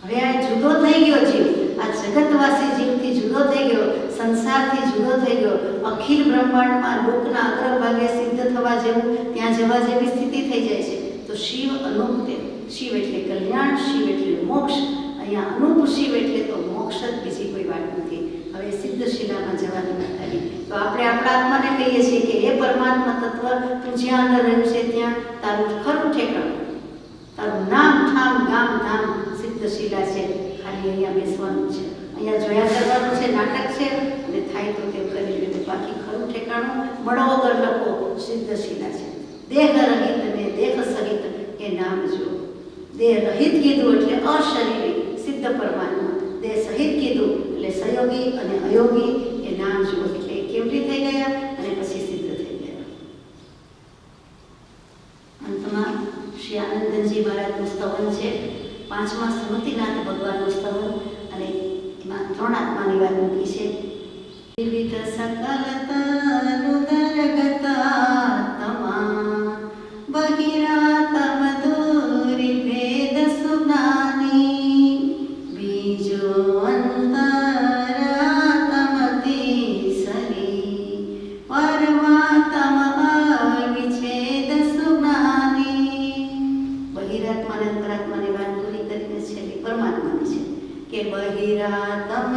હવે આ જુદો થઈ ગયો જીવ, આ જગતવાસી જીવથી જુદો થઈ ગયો, સંસારથી જુદો થઈ ગયો. અખિલ બ્રહ્માંડમાં લોકના અગ્રભાગે સિદ્ધ થવા જેવું, ત્યાં જવા જેવી સ્થિતિ થઈ જાય છે. તો શિવ અનુપ તે. શિવ એટલે કલ્યાણ, શિવ એટલે મોક્ષ. અહીંયા અનુપ શિવ એટલે તો મોક્ષ જ, બીજી કોઈ વાત નથી. હવે સિદ્ધ શિલામાં જવાની વાત આવી તો આપણે આપણા આત્માને કહીએ છીએ કે હે પરમાત્મા તત્વ, તું જ્યાં અંદર રહ્યું છે ત્યાં તારું ખરું ઠેકાણું, તારું નામ ઠામ ગામ ધામ સિદ્ધ શિલા છે. ખાલી અહીંયા બેસવાનું છે, અહીંયા જોયા કરવાનું છે, નાટક છે, અને થાય તો તે કરી લે. બાકી ખરું ઠેકાણું મળો વગર લખો સિદ્ધ શિલા છે. દેહ રહિત ને દેહ સહિત એ નામ જો. દેહ રહિત કીધું એટલે અશરીરી સિદ્ધ પરમાત્મા, દેહ સહિત કીધું એટલે સહયોગી અને અયોગી એ નામ જુઓ. એટલે કેવડી થઈ ગયા અને પછી સિદ્ધ થઈ ગયા. અંતમાં શ્રી આનંદજી મહારાજનું સ્તવન છે, 5મા સ્મૃતિનાથ ભગવાનનું સ્તવન, અને એમાં 3 આત્માની વાત મૂકી છે. વિવિધ સકલતા રુદરગતા તમા બહિરાતમ દૂરી ભેદ સુજ્ઞાની બીજો અંતરાતમતી સરી પરમાત્મ અવિચ્છેદ સુજ્ઞાની. બહિરાત્મા અને અંતરાત્માની વાત પૂરી કરીને છેલ્લી પરમાત્માની છે કે બહિરાતમ